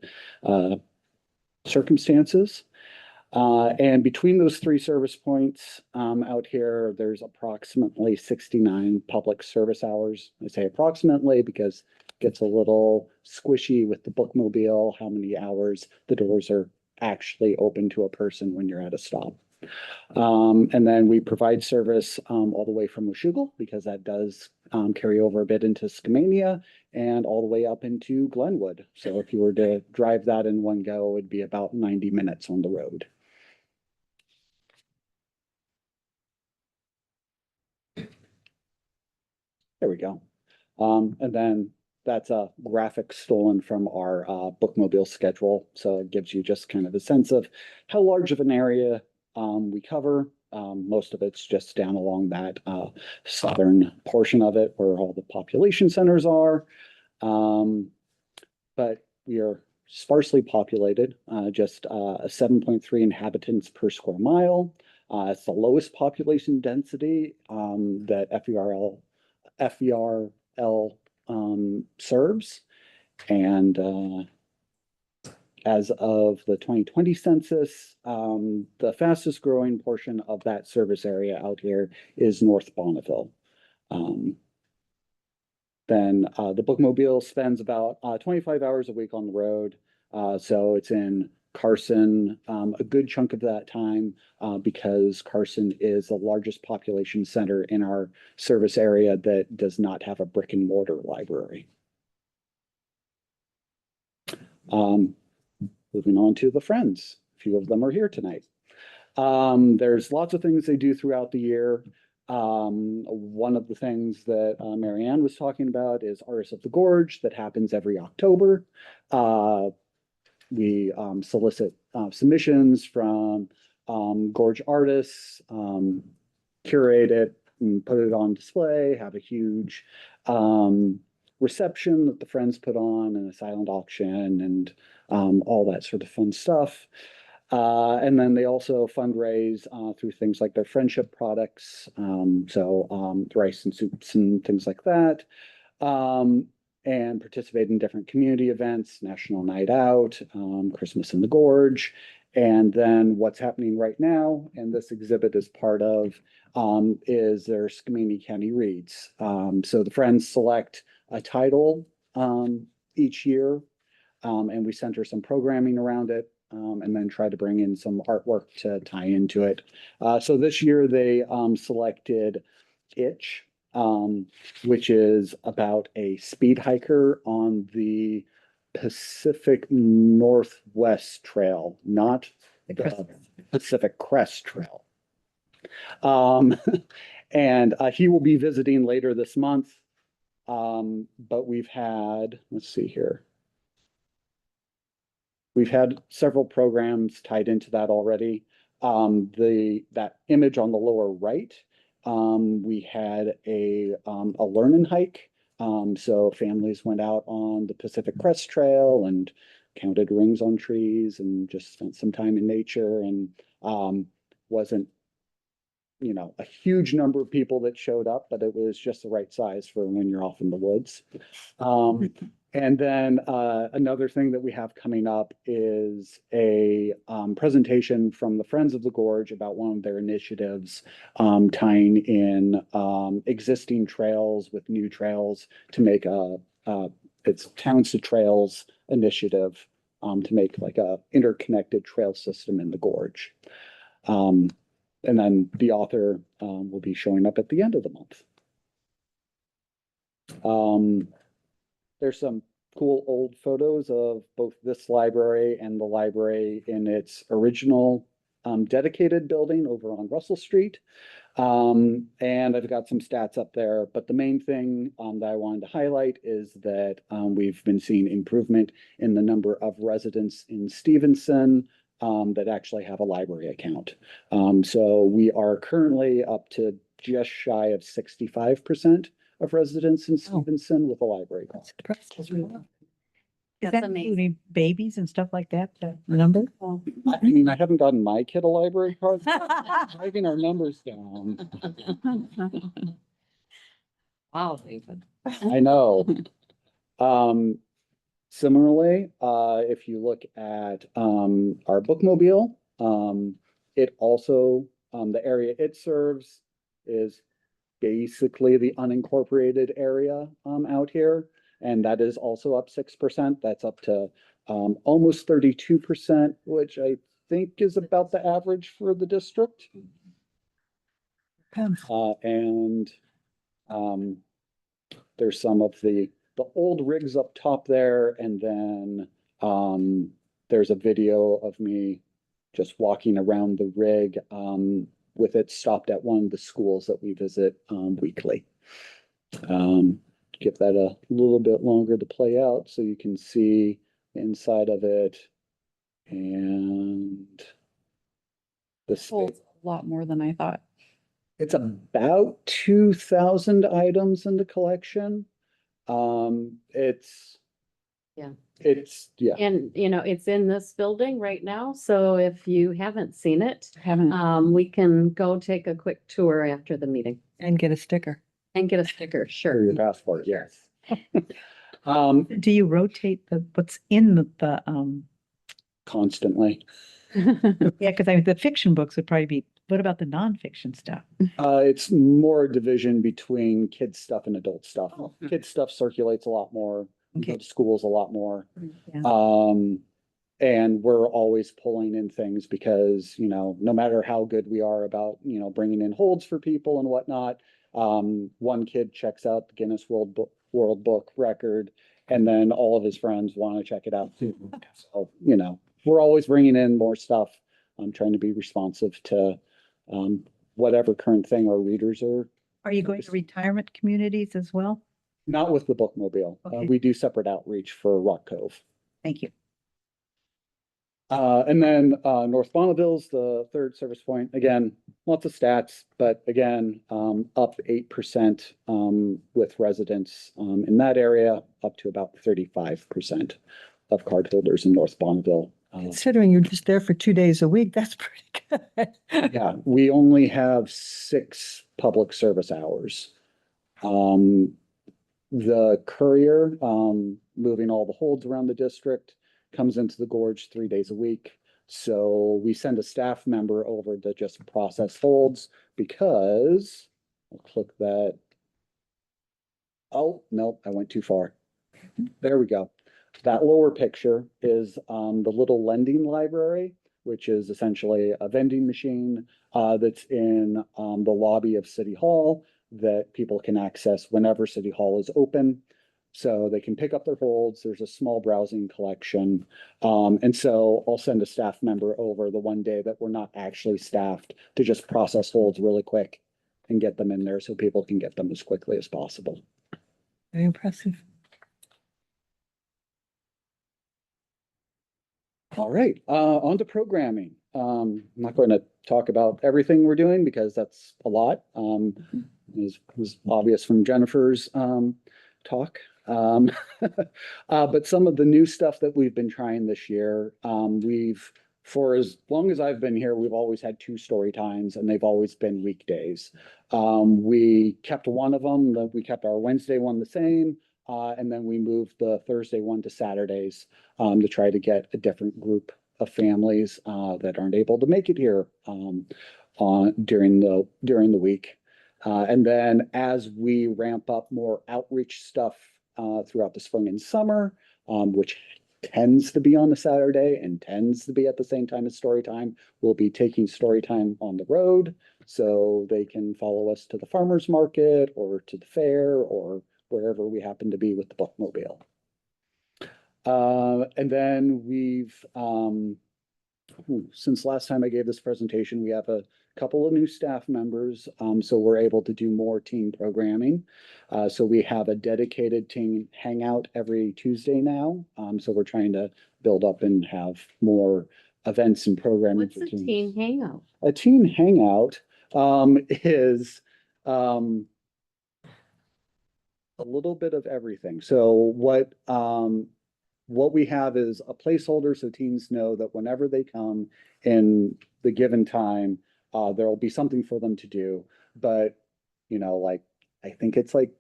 circumstances. And between those 3 service points out here, there's approximately 69 public service hours. I say approximately because it gets a little squishy with the bookmobile, how many hours the doors are actually open to a person when you're at a stop. And then we provide service all the way from Washougal, because that does carry over a bit into Skamania and all the way up into Glenwood. So if you were to drive that in one go, it'd be about 90 minutes on the road. There we go. And then that's a graphic stolen from our bookmobile schedule. So it gives you just kind of a sense of how large of an area we cover. Most of it's just down along that southern portion of it where all the population centers are. But we are sparsely populated, just 7.3 inhabitants per square mile. It's the lowest population density that FVRL serves. And as of the 2020 census, the fastest growing portion of that service area out here is North Bonneville. Then the bookmobile spends about 25 hours a week on the road. So it's in Carson a good chunk of that time because Carson is the largest population center in our service area that does not have a brick and mortar library. Moving on to the Friends. A few of them are here tonight. There's lots of things they do throughout the year. One of the things that Marianne was talking about is Artists of the Gorge that happens every October. We solicit submissions from Gorge artists, curate it and put it on display, have a huge reception that the Friends put on and a silent auction and all that sort of fun stuff. And then they also fundraise through things like their friendship products, rice and soups and things like that, and participate in different community events, National Night Out, Christmas in the Gorge. And then what's happening right now, and this exhibit is part of, is their Skamania County Reads. So the Friends select a title each year, and we center some programming around it. And then try to bring in some artwork to tie into it. So this year they selected Itch, which is about a speed hiker on the Pacific Northwest Trail, not the Pacific Crest Trail. And he will be visiting later this month. But we've had, let's see here. We've had several programs tied into that already. That image on the lower right, we had a learn and hike. So families went out on the Pacific Crest Trail and counted rings on trees and just spent some time in nature, and wasn't, a huge number of people that showed up, but it was just the right size for when you're off in the woods. And then another thing that we have coming up is a presentation from the Friends of the Gorge about one of their initiatives, tying in existing trails with new trails to make it's Towns to Trails initiative to make like a interconnected trail system in the gorge. And then the author will be showing up at the end of the month. There's some cool old photos of both this library and the library in its original dedicated building over on Russell Street. And I've got some stats up there, but the main thing that I wanted to highlight is that we've been seeing improvement in the number of residents in Stevenson that actually have a library account. So we are currently up to just shy of 65% of residents in Stevenson with a library card. Is That's that amazing. including babies and stuff like that, the number? I mean, I haven't gotten my kid a library card. Dragging our numbers down. Wow, David. I know. Similarly, if you look at, our bookmobile, it also, the area it serves is basically the unincorporated area, out here. And that is also up 6%. That's up to, almost 32%, which I think is about the average for the district. And, there's some of the old rigs up top there, and then there's a video of me just walking around the rig with it stopped at one of the schools that we visit weekly. Give that a little bit longer to play out so you can see inside of it. And the Holds a lot more than I thought. it's about 2,000 items in the collection. It's Yeah. yeah. And, it's in this building right now, so if you haven't seen it, Haven't. we can go take a quick tour after the meeting And get a sticker. and get a sticker, For sure. your passport, yes. Do you rotate what's in the, Constantly. yeah, because the fiction books would probably be, what about the nonfiction stuff? It's more division between kids stuff and adult stuff. Kids stuff circulates a lot more. We go Okay. to schools a lot more. Yeah. And we're always pulling in things because, no matter how good we are about, bringing in holds for people and whatnot, one kid checks out the Guinness World Book record, and then all of his friends want to check it out too. So, we're always bringing in more stuff. I'm trying to be responsive to, whatever current thing our readers are. Are you going to retirement communities as well? Not with the bookmobile. Okay. We do separate outreach for Rock Cove. Thank you. And then North Bonneville's the third service point. Again, lots of stats, but again, up 8% with residents in that area, up to about 35% of cardholders in North Bonneville. Considering you're just there for 2 days a week, that's pretty good. Yeah, we only have 6 public service hours. The courier, moving all the holds around the district, comes into the gorge 3 days a week. So we send a staff member over to just process holds because I'll click that. Oh, no, I went too far. There we go. That lower picture is the little lending library, which is essentially a vending machine that's in the lobby of City Hall that people can access whenever City Hall is open. So they can pick up their holds. There's a small browsing collection. And so I'll send a staff member over the one day that we're not actually staffed to just process holds really quick and get them in there so people can get them as quickly as possible. Very impressive. All right, on to programming. I'm not going to talk about everything we're doing because that's a lot. As was obvious from Jennifer's talk. But some of the new stuff that we've been trying this year, for as long as I've been here, we've always had 2 story times and they've always been weekdays. We kept one of them, we kept our Wednesday one the same. And then we moved the Thursday one to Saturdays to try to get a different group of families that aren't able to make it here during the week. And then as we ramp up more outreach stuff throughout the spring and summer, which tends to be on a Saturday and tends to be at the same time as story time, we'll be taking story time on the road so they can follow us to the farmer's market or to the fair or wherever we happen to be with the bookmobile. And then we've, since last time I gave this presentation, we have a couple of new staff members, so we're able to do more team programming. So we have a dedicated team hangout every Tuesday now. So we're trying to build up and have more events and programming. What's a teen hangout? A teen hangout is a little bit of everything. So what what we have is a placeholder so teens know that whenever they come in the given time, there will be something for them to do. But, you know, like, I think it's like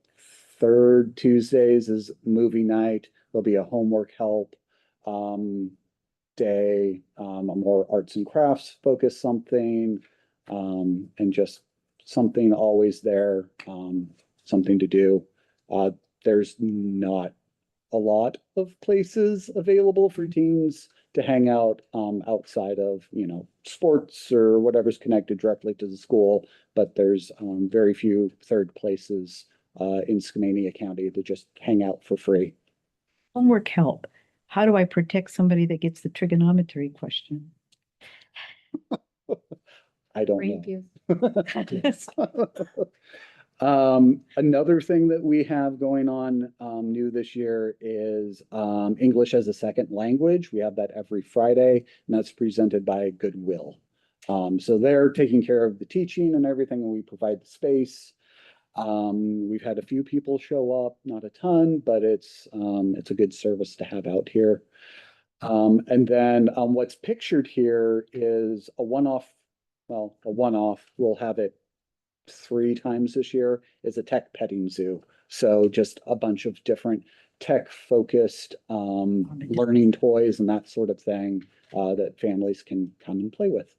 third Tuesdays is movie night. There'll be a homework help day, a more arts and crafts focused something, and just something always there, something to do. There's not a lot of places available for teens to hang out outside of, you know, sports or whatever's connected directly to the school, but there's very few third places in Skamania County to just hang out for free. Homework help. How do I protect somebody that gets the trigonometry question? I don't Thank know. you. Another thing that we have going on new this year is English as a second language. We have that every Friday, and that's presented by Goodwill. So they're taking care of the teaching and everything, and we provide the space. We've had a few people show up, not a ton, but it's a good service to have out here. And then what's pictured here is a one-off. We'll have it 3 times this year, is a tech petting zoo. So just a bunch of different tech focused learning toys and that sort of thing that families can come and play with.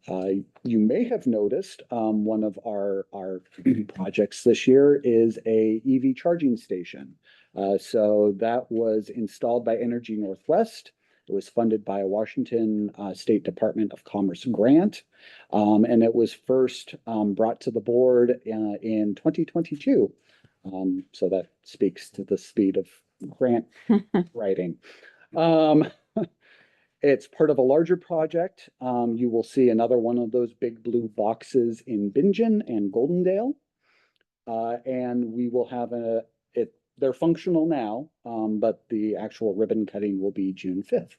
You may have noticed one of our projects this year is a EV charging station. So that was installed by Energy Northwest. It was funded by a Washington State Department of Commerce grant, and it was first brought to the board in 2022. So that speaks to the speed of grant writing. It's part of a larger project. You will see another one of those big blue boxes in Bingen and Goldendale. And we will have they're functional now, but the actual ribbon cutting will be June 5th.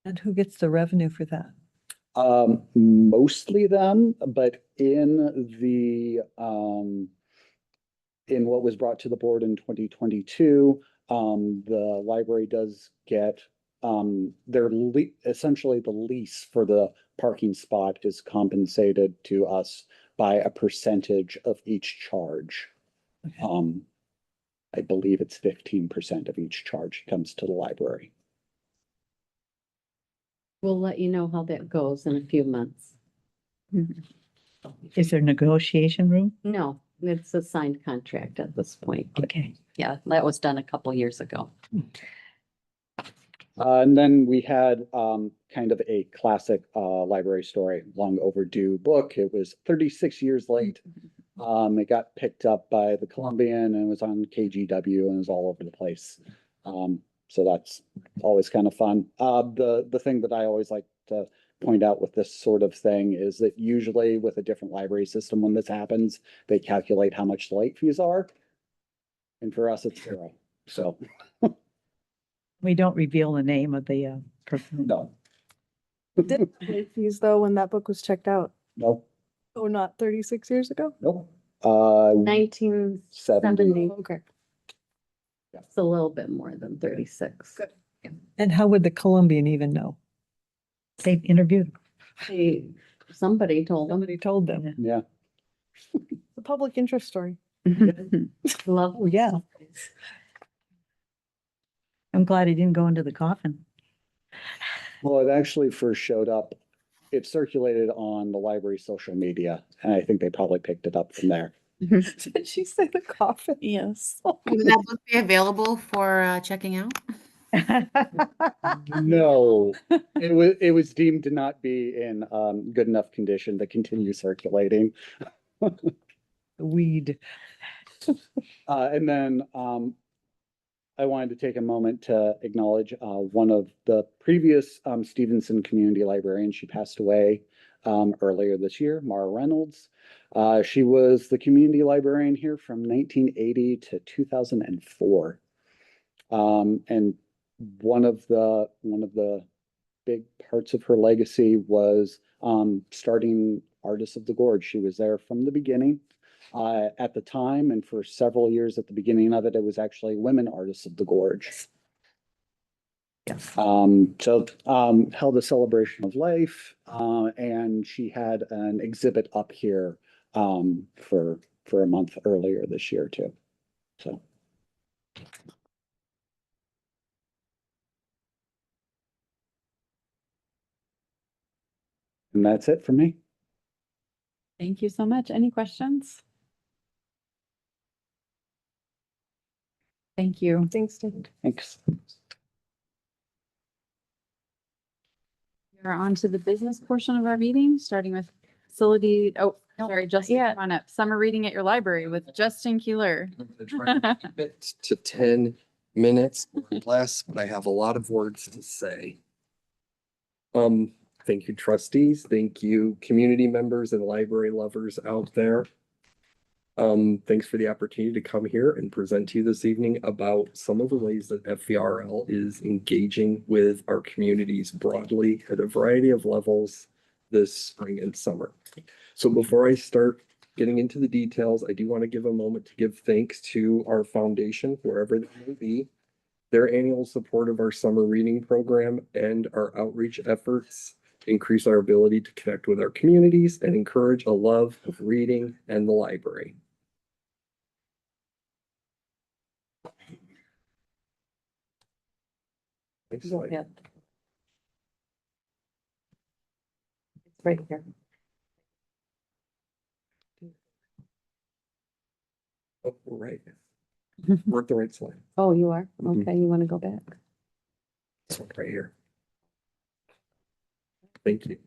And who gets the revenue for that? Mostly them, but in what was brought to the board in 2022, the library does get essentially the lease for the parking spot is compensated to us by a percentage of each charge. Okay. I believe it's 15% of each charge comes to the library. We'll let you know how that goes in a few months. Is there negotiation room? No, it's a signed contract at this point. Okay. Yeah, that was done a couple years ago. And then we had kind of a classic library story, long overdue book. It was 36 years late. It got picked up by the Columbian and was on KGW and was all over the place. So that's always kind of fun. The thing that I always like to point out with this sort of thing is that usually with a different library system, when this happens, they calculate how much the late fees are. And for us, it's 0. So We don't reveal the name of the person. no, Did late fees though when that book was checked out? no, Oh, not 36 years ago? no. 1970. Okay. It's a little bit more than 36. Good. And how would the Columbian even know? They interviewed. Somebody told them. Somebody told them. Yeah. The public interest story. Love. Oh, yeah. I'm glad he didn't go into the coffin. Well, it actually first showed up. It circulated on the library social media, and I think they probably picked it up from there. Did she say the coffin? Yes. Will that book be available for checking out? No, it was deemed to not be in good enough condition to continue circulating. Weed. And then I wanted to take a moment to acknowledge one of the previous Stevenson community librarians. She passed away earlier this year, Mara Reynolds. She was the community librarian here from 1980 to 2004. And one of the big parts of her legacy was starting Artists of the Gorge. She was there from the beginning. At the time and for several years at the beginning of it, it was actually Women Artists of the Gorge. Held a celebration of life, and she had an exhibit up here for a month earlier this year too. So. And that's it for me. Thank you so much. Any questions? Thank you. Thanks, David. Thanks. We're on to the business portion of our meeting, starting with facility. Oh, sorry, Justin, yet. come on up. Summer reading at your library with Justin Keeler. I'm gonna try to keep it to 10 minutes or less, but I have a lot of words to say. Thank you, trustees. Thank you, community members and library lovers out there. Thanks for the opportunity to come here and present to you this evening about some of the ways that FVRL is engaging with our communities broadly at a variety of levels this spring and summer. So before I start getting into the details, I do want to give a moment to give thanks to our foundation, wherever they may be. Their annual support of our summer reading program and our outreach efforts increase our ability to connect with our communities and encourage a love of reading and the library. Next Go slide. ahead. It's right here. Oh, we're right. We're at the right slide. Oh, you are? Mhm. Okay, you want to go back? This one right here. Thank you.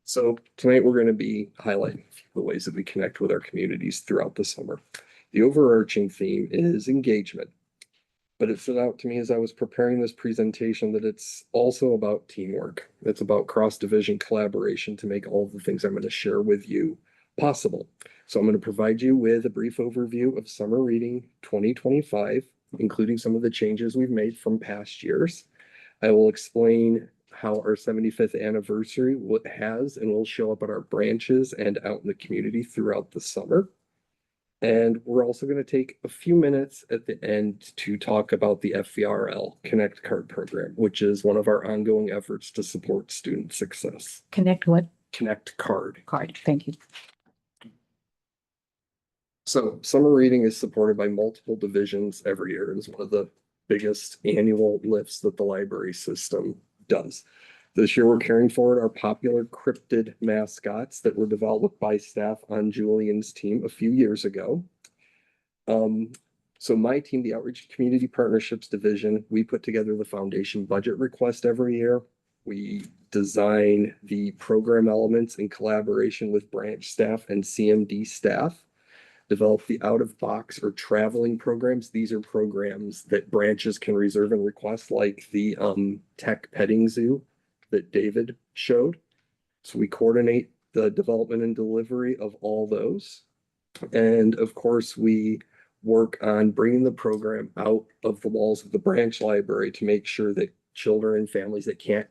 So tonight we're going to be highlighting a few of the ways that we connect with our communities throughout the summer. The overarching theme is engagement, but it stood out to me as I was preparing this presentation that it's also about teamwork. It's about cross-division collaboration to make all the things I'm going to share with you possible. So I'm going to provide you with a brief overview of summer reading 2025, including some of the changes we've made from past years. I will explain how our 75th anniversary has and will show up at our branches and out in the community throughout the summer. And we're also going to take a few minutes at the end to talk about the FVRL Connect Card program, which is one of our ongoing efforts to support student success. Connect what? Connect Card. Card. Thank you. So summer reading is supported by multiple divisions every year. It is one of the biggest annual lifts that the library system does. This year, we're carrying forward our popular cryptid mascots that were developed by staff on Julian's team a few years ago. So my team, the Outreach Community Partnerships Division, we put together the foundation budget request every year. We design the program elements in collaboration with branch staff and CMD staff. Develop the out-of-box or traveling programs. These are programs that branches can reserve and request, like the tech petting zoo that David showed. So we coordinate the development and delivery of all those. And of course, we work on bringing the program out of the walls of the branch library to make sure that children and families that can't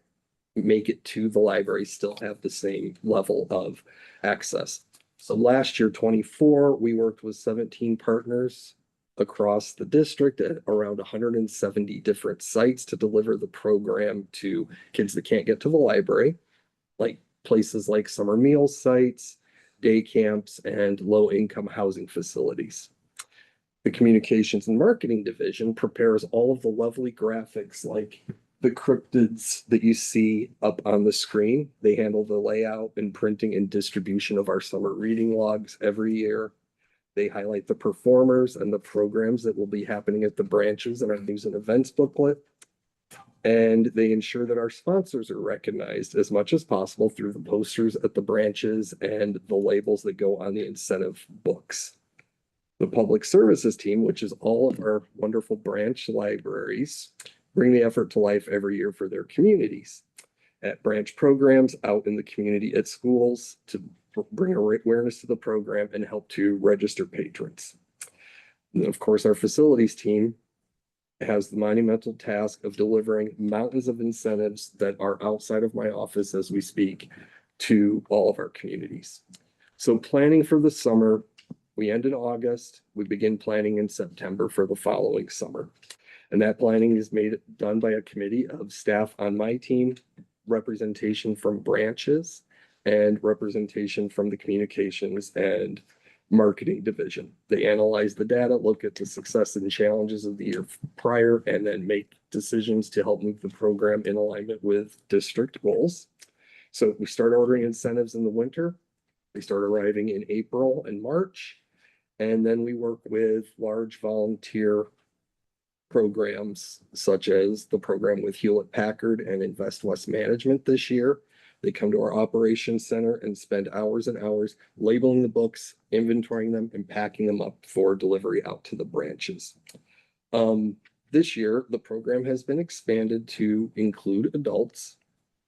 make it to the library still have the same level of access. So last year, 24, we worked with 17 partners across the district at around 170 different sites to deliver the program to kids that can't get to the library, like places like summer meal sites, day camps, and low-income housing facilities. The Communications and Marketing Division prepares all of the lovely graphics like the cryptids that you see up on the screen. They handle the layout and printing and distribution of our summer reading logs every year. They highlight the performers and the programs that will be happening at the branches in our news and events booklet. And they ensure that our sponsors are recognized as much as possible through the posters at the branches and the labels that go on the incentive books. The Public Services team, which is all of our wonderful branch libraries, bring the effort to life every year for their communities at branch programs, out in the community at schools to bring awareness to the program and help to register patrons. And of course, our facilities team has the monumental task of delivering mountains of incentives that are outside of my office as we speak to all of our communities. So planning for the summer We end in August. We begin planning in September for the following summer. And that planning is done by a committee of staff on my team, representation from branches, and representation from the communications and marketing division. They analyze the data, look at the success and challenges of the year prior, and then make decisions to help move the program in alignment with district goals. So we start ordering incentives in the winter. They start arriving in April and March. And then we work with large volunteer programs such as the program with Hewlett Packard and Invest West Management this year. They come to our operations center and spend hours and hours labeling the books, inventorying them, and packing them up for delivery out to the branches. This year, the program has been expanded to include adults.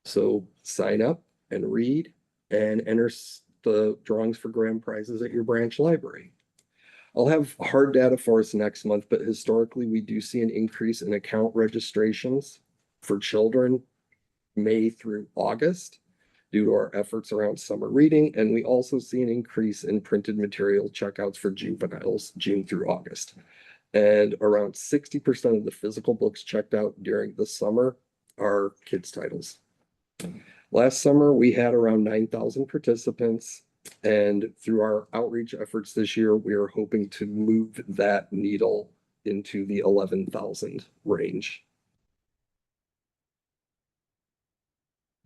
So sign up and read and enter the drawings for grand prizes at your branch library. I'll have hard data for us next month, but historically, we do see an increase in account registrations for children May through August due to our efforts around summer reading. And we also see an increase in printed material checkouts for juveniles, June through August. And around 60% of the physical books checked out during the summer are kids' titles. Last summer, we had around 9,000 participants. And through our outreach efforts this year, we are hoping to move that needle into the 11,000 range.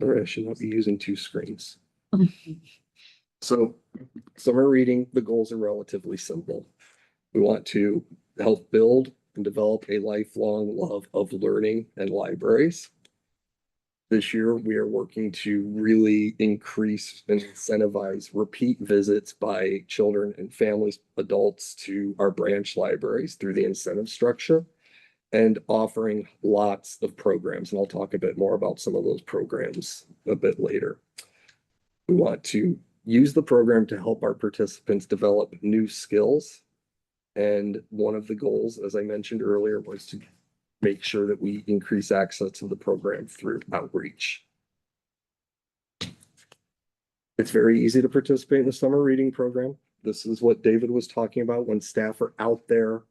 All right, I should not be using two screens. So summer reading, the goals are relatively simple. We want to help build and develop a lifelong love of learning and libraries. This year, we are working to really increase and incentivize repeat visits by children and families, adults to our branch libraries through the incentive structure and offering lots of programs. And I'll talk a bit more about some of those programs a bit later. We want to use the program to help our participants develop new skills. And one of the goals, as I mentioned earlier, was to make sure that we increase access to the program through outreach. It's very easy to participate in the summer reading program. This is what David was talking about when staff are out there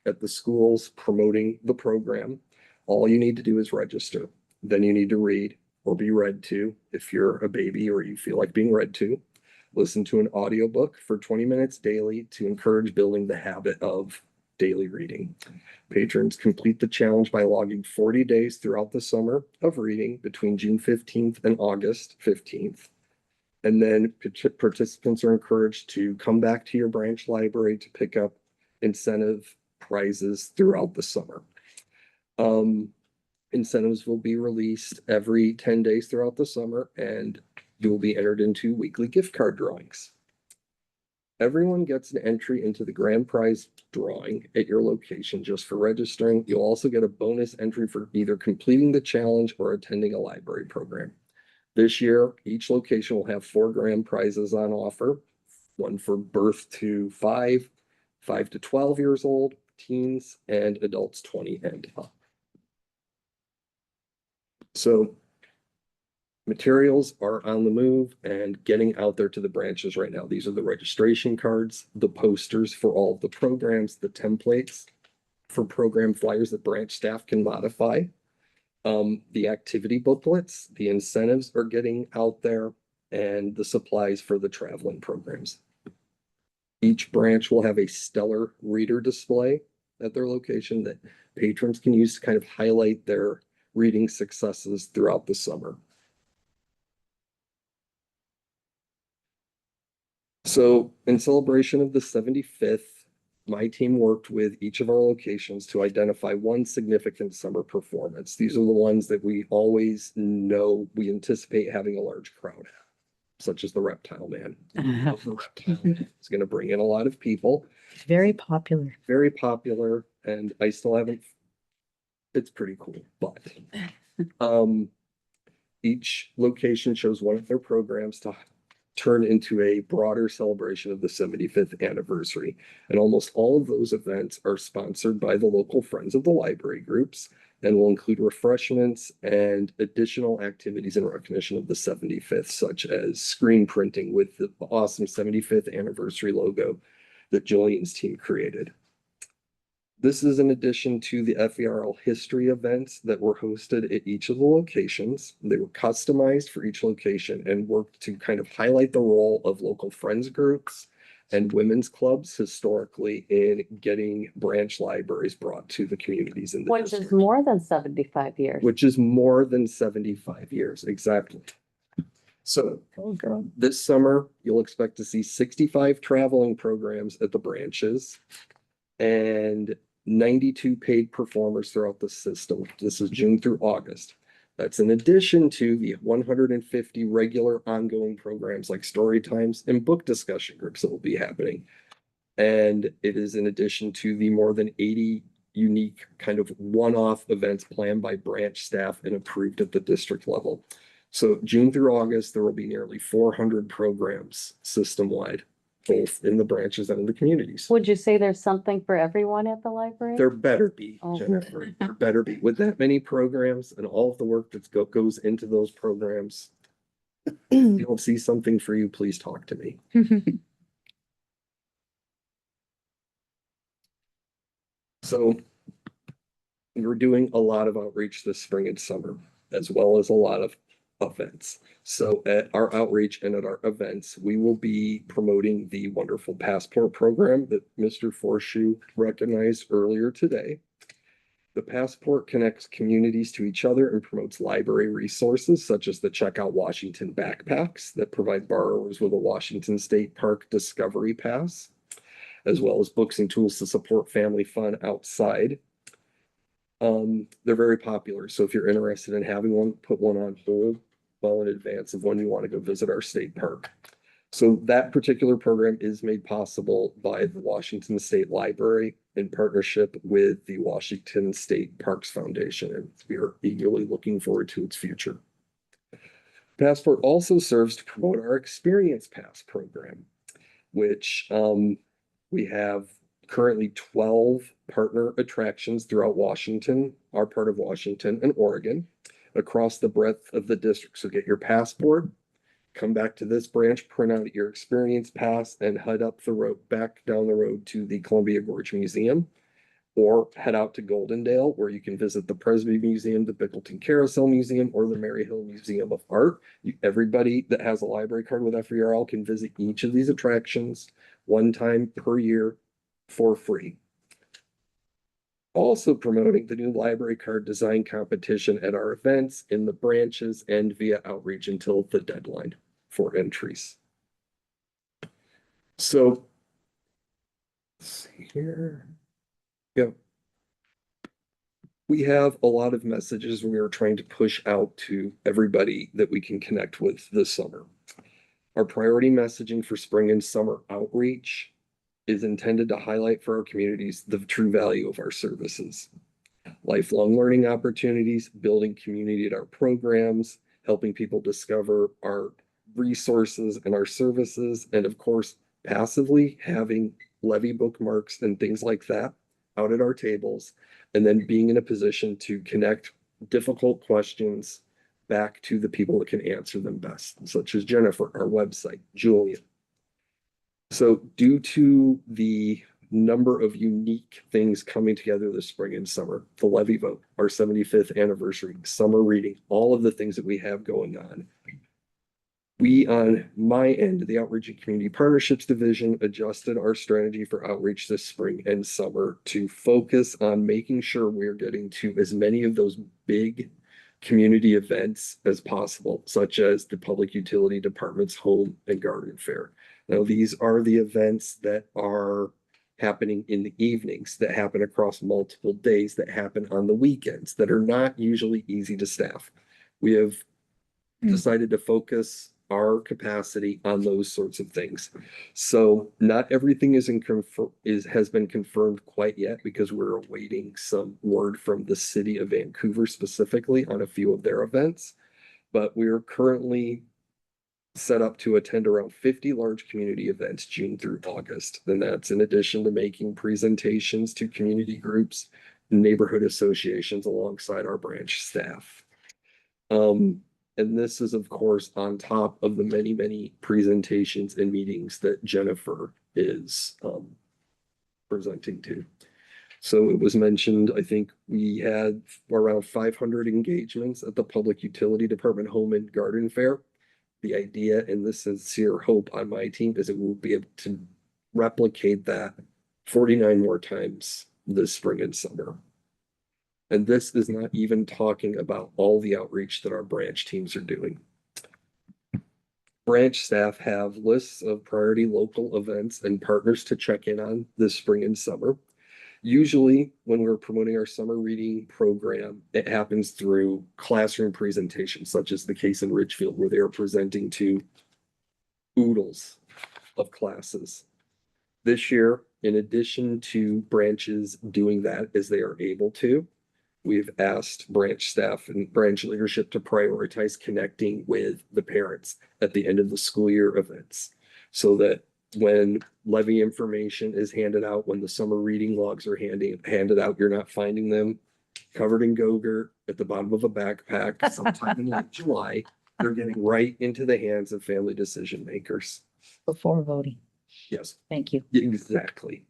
at the schools promoting the program. All you need to do is register. Then you need to read or be read to if you're a baby or you feel like being read to. Listen to an audiobook for 20 minutes daily to encourage building the habit of daily reading. Patrons complete the challenge by logging 40 days throughout the summer of reading between June 15th and August 15th. And then participants are encouraged to come back to your branch library to pick up incentive prizes throughout the summer. Incentives will be released every 10 days throughout the summer, and you will be entered into weekly gift card drawings. Everyone gets an entry into the grand prize drawing at your location just for registering. You'll also get a bonus entry for either completing the challenge or attending a library program. This year, each location will have 4 grand prizes on offer, one for birth to 5 to 12 years old, teens, and adults 20 and up. So materials are on the move and getting out there to the branches right now. These are the registration cards, the posters for all of the programs, the templates for program flyers that branch staff can modify, the activity booklets, the incentives are getting out there, and the supplies for the traveling programs. Each branch will have a stellar reader display at their location that patrons can use to kind of highlight their reading successes throughout the summer. So in celebration of the 75th, my team worked with each of our locations to identify one significant summer performance. These are the ones that we always know we anticipate having a large crowd at, such as the Reptile Man. The Reptile Man is going to bring in a lot of people. Very popular. Very popular, and I still haven't, it's pretty cool, but each location shows one of their programs to turn into a broader celebration of the 75th anniversary. And almost all of those events are sponsored by the local Friends of the Library groups and will include refreshments and additional activities in recognition of the 75th, such as screen printing with the awesome 75th anniversary logo, that Julian's team created. This is in addition to the FVRL history events that were hosted at each of the locations. They were customized for each location and worked to kind of highlight the role of local friends groups and women's clubs historically in getting branch libraries brought to the communities in the Which is district. more than 75 years. Which is more than 75 years, exactly. So this summer, you'll expect to see 65 traveling programs at the branches and 92 paid performers throughout the system. This is June through August. That's in addition to the 150 regular ongoing programs like story times and book discussion groups that will be happening. And it is in addition to the more than 80 unique kind of one-off events planned by branch staff and approved at the district level. So June through August, there will be nearly 400 programs system-wide, both in the branches and in the communities. Would you say there's something for everyone at the library? There better be, Oh. Jennifer, there better be. With that many programs and all of the work that goes into those programs, if you don't see something for you, please talk to me. So we're doing a lot of outreach this spring and summer, as well as a lot of events. So at our outreach and at our events, we will be promoting the wonderful passport program that Mr. Forshoe recognized earlier today. The passport connects communities to each other and promotes library resources such as the Check Out Washington backpacks that provide borrowers with a Washington State Park Discovery Pass, as well as books and tools to support family fun outside. They're very popular. So if you're interested in having one, put one on hold well in advance of when you want to go visit our state park. So that particular program is made possible by the Washington State Library in partnership with the Washington State Parks Foundation, and we are eagerly looking forward to its future. Passport also serves to promote our Experience Pass program, which we have currently 12 partner attractions throughout Washington, our part of Washington and Oregon, across the breadth of the district. So get your passport, come back to this branch, print out your Experience Pass, and head up the road, back down the road to the Columbia Gorge Museum, or head out to Goldendale, where you can visit the Presby Museum, the Bickleton Carousel Museum, or the Maryhill Museum of Art. Everybody that has a library card with FVRL can visit each of these attractions one time per year for free. Also promoting the new library card design competition at our events in the branches and via outreach until the deadline for entries. So, let's see here. Yep. We have a lot of messages we are trying to push out to everybody that we can connect with this summer. Our priority messaging for spring and summer outreach is intended to highlight for our communities the true value of our services. Lifelong learning opportunities, building community at our programs, helping people discover our resources and our services, and of course, passively having levy bookmarks and things like that out at our tables, and then being in a position to connect difficult questions back to the people that can answer them best, such as Jennifer, our website, Julian. So due to the number of unique things coming together this spring and summer, the levy vote, our 75th anniversary, summer reading, all of the things that we have going on, we, on my end, the Outreach and Community Partnerships Division, adjusted our strategy for outreach this spring and summer to focus on making sure we're getting to as many of those big community events as possible, such as the Public Utility Department's Home and Garden Fair. Now, these are the events that are happening in the evenings, that happen across multiple days, that happen on the weekends, that are not usually easy to staff. We have decided to focus our capacity on those sorts of things. So not everything has been confirmed quite yet, because we're awaiting some word from the city of Vancouver specifically on a few of their events. But we're currently set up to attend around 50 large community events June through August. And that's in addition to making presentations to community groups, neighborhood associations alongside our branch staff. And this is, of course, on top of the many, many presentations and meetings that Jennifer is presenting to. So it was mentioned, I think we had around 500 engagements at the Public Utility Department Home and Garden Fair. The idea and the sincere hope on my team is that we'll be able to replicate that 49 more times this spring and summer. And this is not even talking about all the outreach that our branch teams are doing. Branch staff have lists of priority local events and partners to check in on this spring and summer. Usually when we're promoting our summer reading program, it happens through classroom presentations, such as the case in Ridgefield, where they are presenting to oodles of classes. This year, in addition to branches doing that as they are able to, we've asked branch staff and branch leadership to prioritize connecting with the parents at the end of the school year events, so that when levy information is handed out, when the summer reading logs are handed out, you're not finding them covered in Go-Gurt at the bottom of a backpack sometime in like July. They're getting right into the hands of family decision makers. Before voting. Yes. Thank you. Exactly.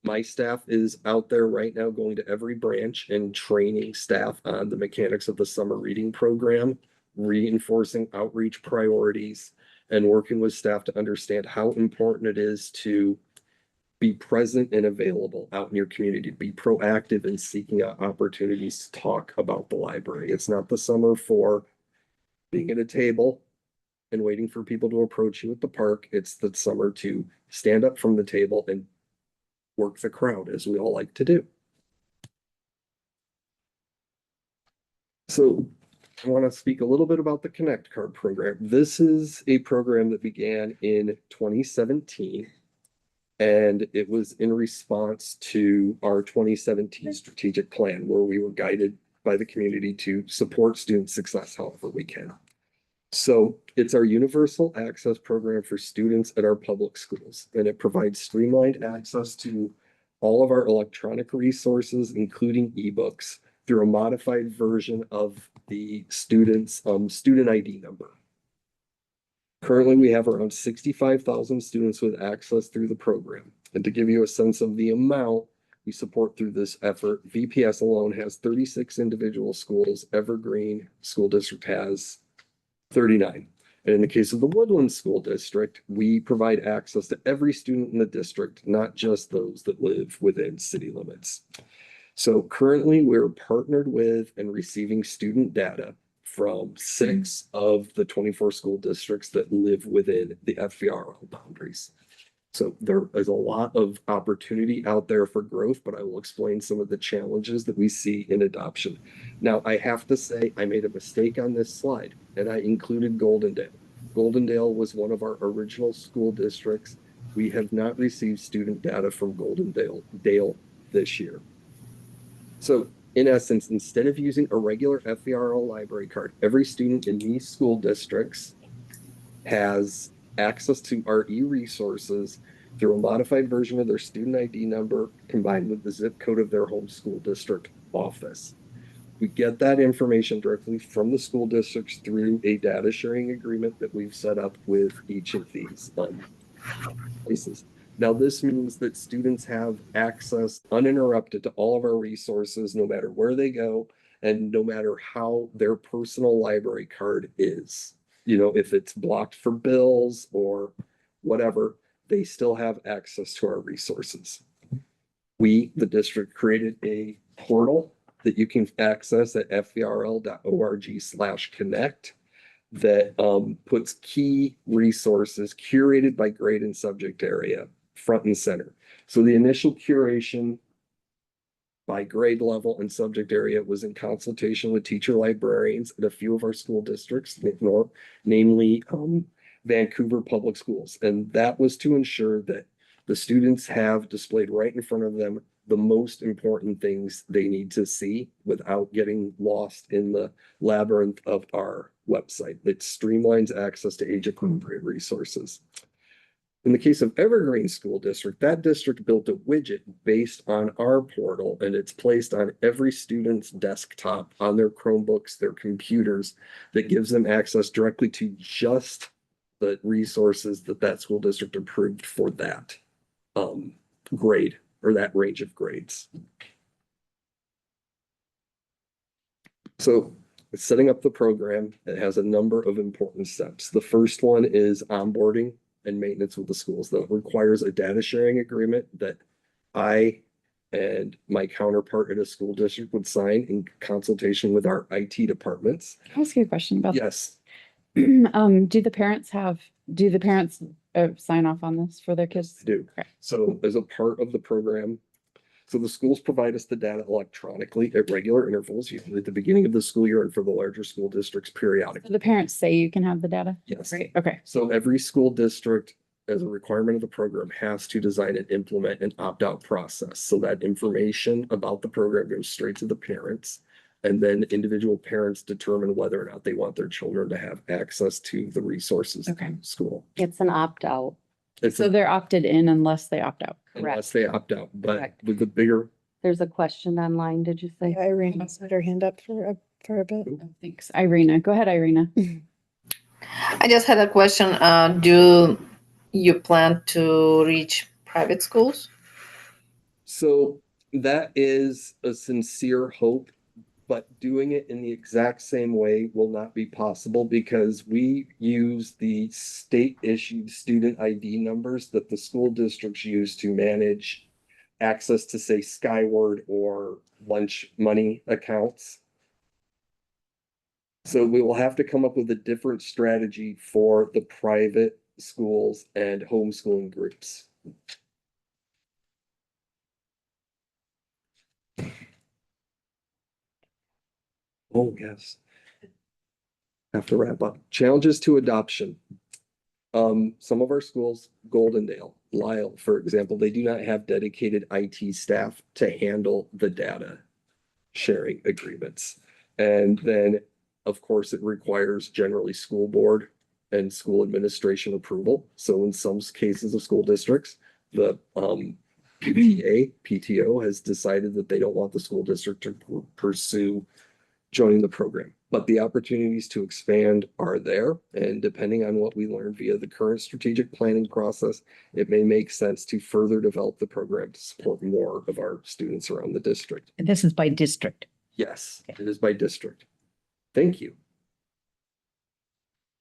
My staff is out there right now going to every branch and training staff on the mechanics of the summer reading program, reinforcing outreach priorities, and working with staff to understand how important it is to be present and available out in your community, to be proactive in seeking out opportunities to talk about the library. It's not the summer for being at a table and waiting for people to approach you at the park. It's the summer to stand up from the table and work the crowd, as we all like to do. So I want to speak a little bit about the Connect Card program. This is a program that began in 2017, and it was in response to our 2017 strategic plan, where we were guided by the community to support student success however we can. So it's our universal access program for students at our public schools, and it provides streamlined access to all of our electronic resources, including ebooks, through a modified version of the student's student ID number. Currently, we have around 65,000 students with access through the program. And to give you a sense of the amount we support through this effort, VPS alone has 36 individual schools. Evergreen School District has 39. And in the case of the Woodland School District, we provide access to every student in the district, not just those that live within city limits. So currently we're partnered with and receiving student data from 6 of the 24 school districts that live within the FVRL boundaries. So there is a lot of opportunity out there for growth, but I will explain some of the challenges that we see in adoption. Now, I have to say I made a mistake on this slide, and I included Goldendale. Goldendale was one of our original school districts. We have not received student data from Goldendale this year. So in essence, instead of using a regular FVRL library card, every student in these school districts has access to our e-resources through a modified version of their student ID number combined with the zip code of their home school district office. We get that information directly from the school districts through a data sharing agreement that we've set up with each of these places. Now, this means that students have access uninterrupted to all of our resources, no matter where they go and no matter how their personal library card is. You know, if it's blocked for bills or whatever, they still have access to our resources. We, the district, created a portal that you can access at fvrl.org/connect that puts key resources curated by grade and subject area front and center. So the initial curation by grade level and subject area was in consultation with teacher librarians at a few of our school districts, namely Vancouver Public Schools. And that was to ensure that the students have displayed right in front of them the most important things they need to see without getting lost in the labyrinth of our website. It streamlines access to age-appropriate resources. In the case of Evergreen School District, that district built a widget based on our portal, and it's placed on every student's desktop, on their Chromebooks, their computers, that gives them access directly to just the resources that that school district approved for that grade or that range of grades. So setting up the program, it has a number of important steps. The first one is onboarding and maintenance with the schools. That requires a data sharing agreement that I and my counterpart at a school district would sign in consultation with our IT departments. Can I ask you a question about? Yes, Do the parents sign off on this for their kids? they do. Okay. So as a part of the program, so the schools provide us the data electronically at regular intervals, usually at the beginning of the school year and for the larger school districts periodically. So the parents say you can have the data? Yes. Great, okay. So every school district, as a requirement of the program, has to design and implement an opt-out process. So that information about the program goes straight to the parents. And then individual parents determine whether or not they want their children to have access to the resources in school. It's an opt-out. It's So they're opted in unless they opt out. unless they opt out, but Correct. with the bigger, There's a question online, did you say? Irene had her hand up for a bit. Thanks, Irina. Go ahead, Irina. I just had a question. Do you plan to reach private schools? so that is a sincere hope, but doing it in the exact same way will not be possible because we use the state issued student ID numbers that the school districts use to manage access to, say, Skyward or lunch money accounts. So we will have to come up with a different strategy for the private schools and homeschooling groups. Oh, yes. Have to wrap up. Challenges to adoption. Some of our schools, Goldendale, Lyle, for example, they do not have dedicated IT staff to handle the data sharing agreements. And then, of course, it requires generally school board and school administration approval. So in some cases of school districts, the PTO has decided that they don't want the school district to pursue joining the program. But the opportunities to expand are there. And depending on what we learn via the current strategic planning process, it may make sense to further develop the program to support more of our students around the district. And this is by district. Yes, it is by district. Thank you.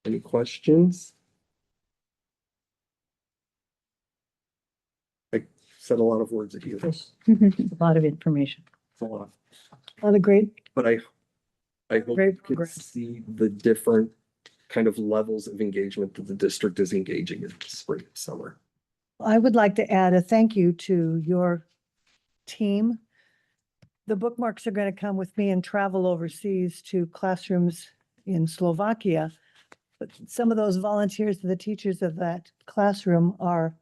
Any questions? I said a lot of words at you. It's A lot of information. a lot, A lot of great, but I hope Great you can progress. see the different kind of levels of engagement that the district is engaging in the spring and summer. I would like to add a thank you to your team. The bookmarks are going to come with me and travel overseas to classrooms in Slovakia. But some of those volunteers, the teachers of that classroom are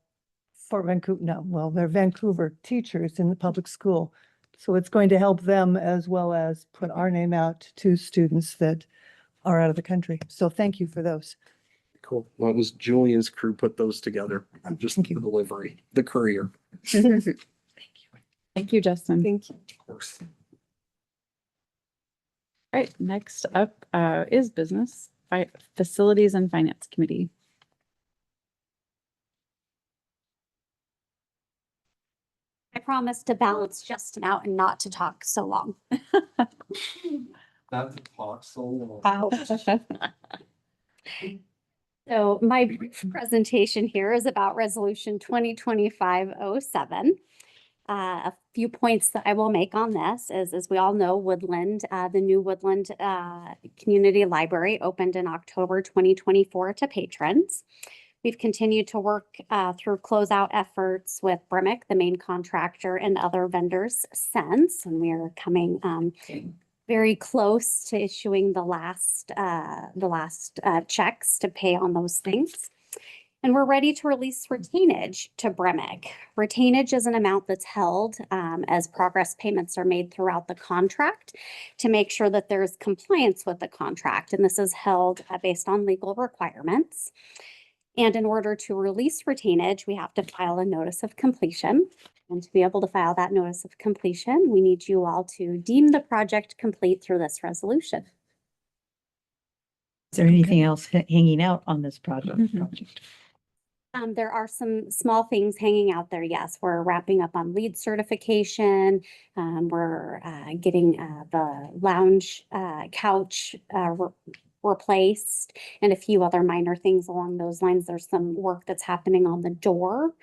they're Vancouver teachers in the public school. So it's going to help them as well as put our name out to students that are out of the country. So thank you for those. Cool. Well, it was Julian's crew put those together. Just the Thank you. delivery, the courier, Thank you, Justin. Thank you. of course. All right, next up is business, facilities and finance committee. I promise to balance Justin out and not to talk so long. Not to talk so long. Wow. So my brief presentation here is about Resolution 2025-07. A few points that I will make on this is, as we all know, Woodland, the new Woodland Community Library opened in October 2024 to patrons. We've continued to work through closeout efforts with Bremick, the main contractor, and other vendors since, and we are coming very close to issuing the last checks to pay on those things. And we're ready to release retainage to Bremick. Retainage is an amount that's held as progress payments are made throughout the contract to make sure that there's compliance with the contract. And this is held based on legal requirements. And in order to release retainage, we have to file a notice of completion. And to be able to file that notice of completion, we need you all to deem the project complete through this resolution. Is there anything else hanging out on this project? There are some small things hanging out there. Yes, we're wrapping up on lead certification. We're getting the lounge couch replaced and a few other minor things along those lines. There's some work that's happening on the door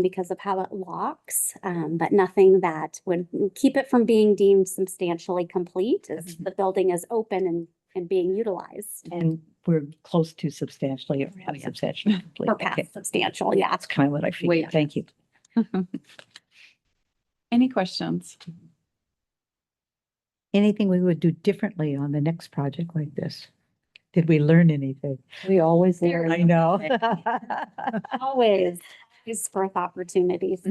because of how it locks, but nothing that would keep it from being deemed substantially complete as the building is open and being utilized. And we're close to substantially or have substantially complete. Or Okay. past substantial, yeah. That's kind of what I figured. Thank you. Any questions? Anything we would do differently on the next project like this? Did we learn anything? We always learn. I know. Always is growth opportunities.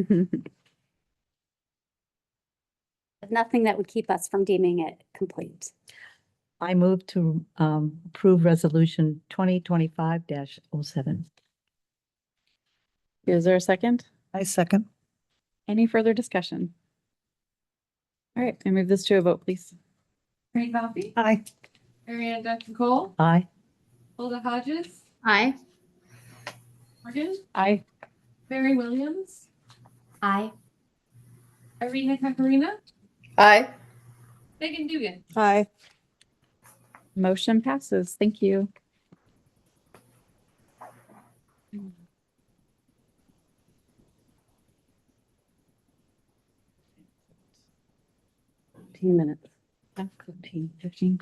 But nothing that would keep us from deeming it complete. I move to approve resolution 2025-07. Is there a second? I second. Any further discussion? All right, I move this to a vote, please. Frank Valpi, Aye. Marianne Jackson Cole, Aye. Hulda Hodges, Aye. Morgan, Aye. Mary Williams, Aye. Irina Kakarina, Aye. Megan Dugan. Aye. Motion passes. Thank you. Minutes. 15.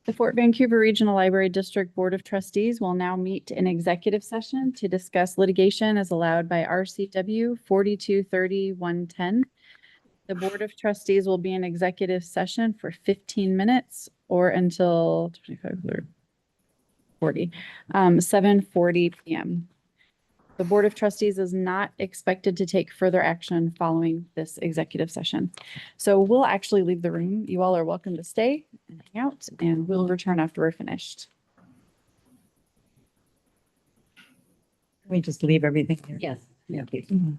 The Fort Vancouver Regional Library District Board of Trustees will now meet in executive session to discuss litigation as allowed by RCW 4230-110. The Board of Trustees will be in executive session for 15 minutes or until 7:40 p.m. The Board of Trustees is not expected to take further action following this executive session. So we'll actually leave the room. You all are welcome to stay and hang out, and we'll return after we're finished. We just leave everything here. Yes. Yeah. Mhm.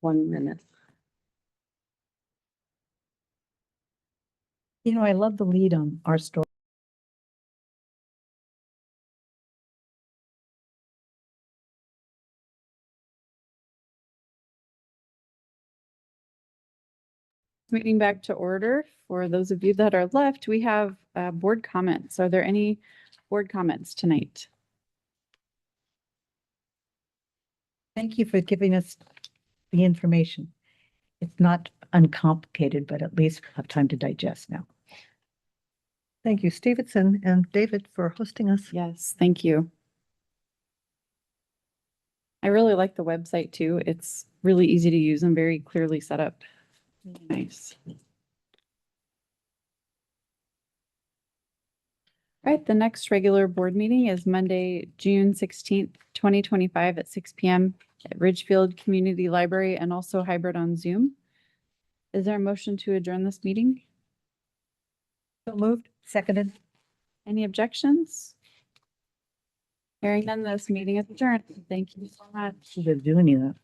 1 minute. You know, I love the lead on our story. Meeting back to order. For those of you that are left, we have board comments. Are there any board comments tonight? Thank you for giving us the information. It's not uncomplicated, but at least we'll have time to digest now. Thank you, Stevenson and David, for hosting us. Yes, thank you. I really like the website too. It's really easy to use and very clearly set up. Really nice. All right, the next regular board meeting is Monday, June 16th, 2025 at 6 p.m. at Ridgefield Community Library and also hybrid on Zoom. Is there a motion to adjourn this meeting? So moved. Seconded. Any objections? Hearing none, this meeting is adjourned. Thank you so much. Should have done any of that.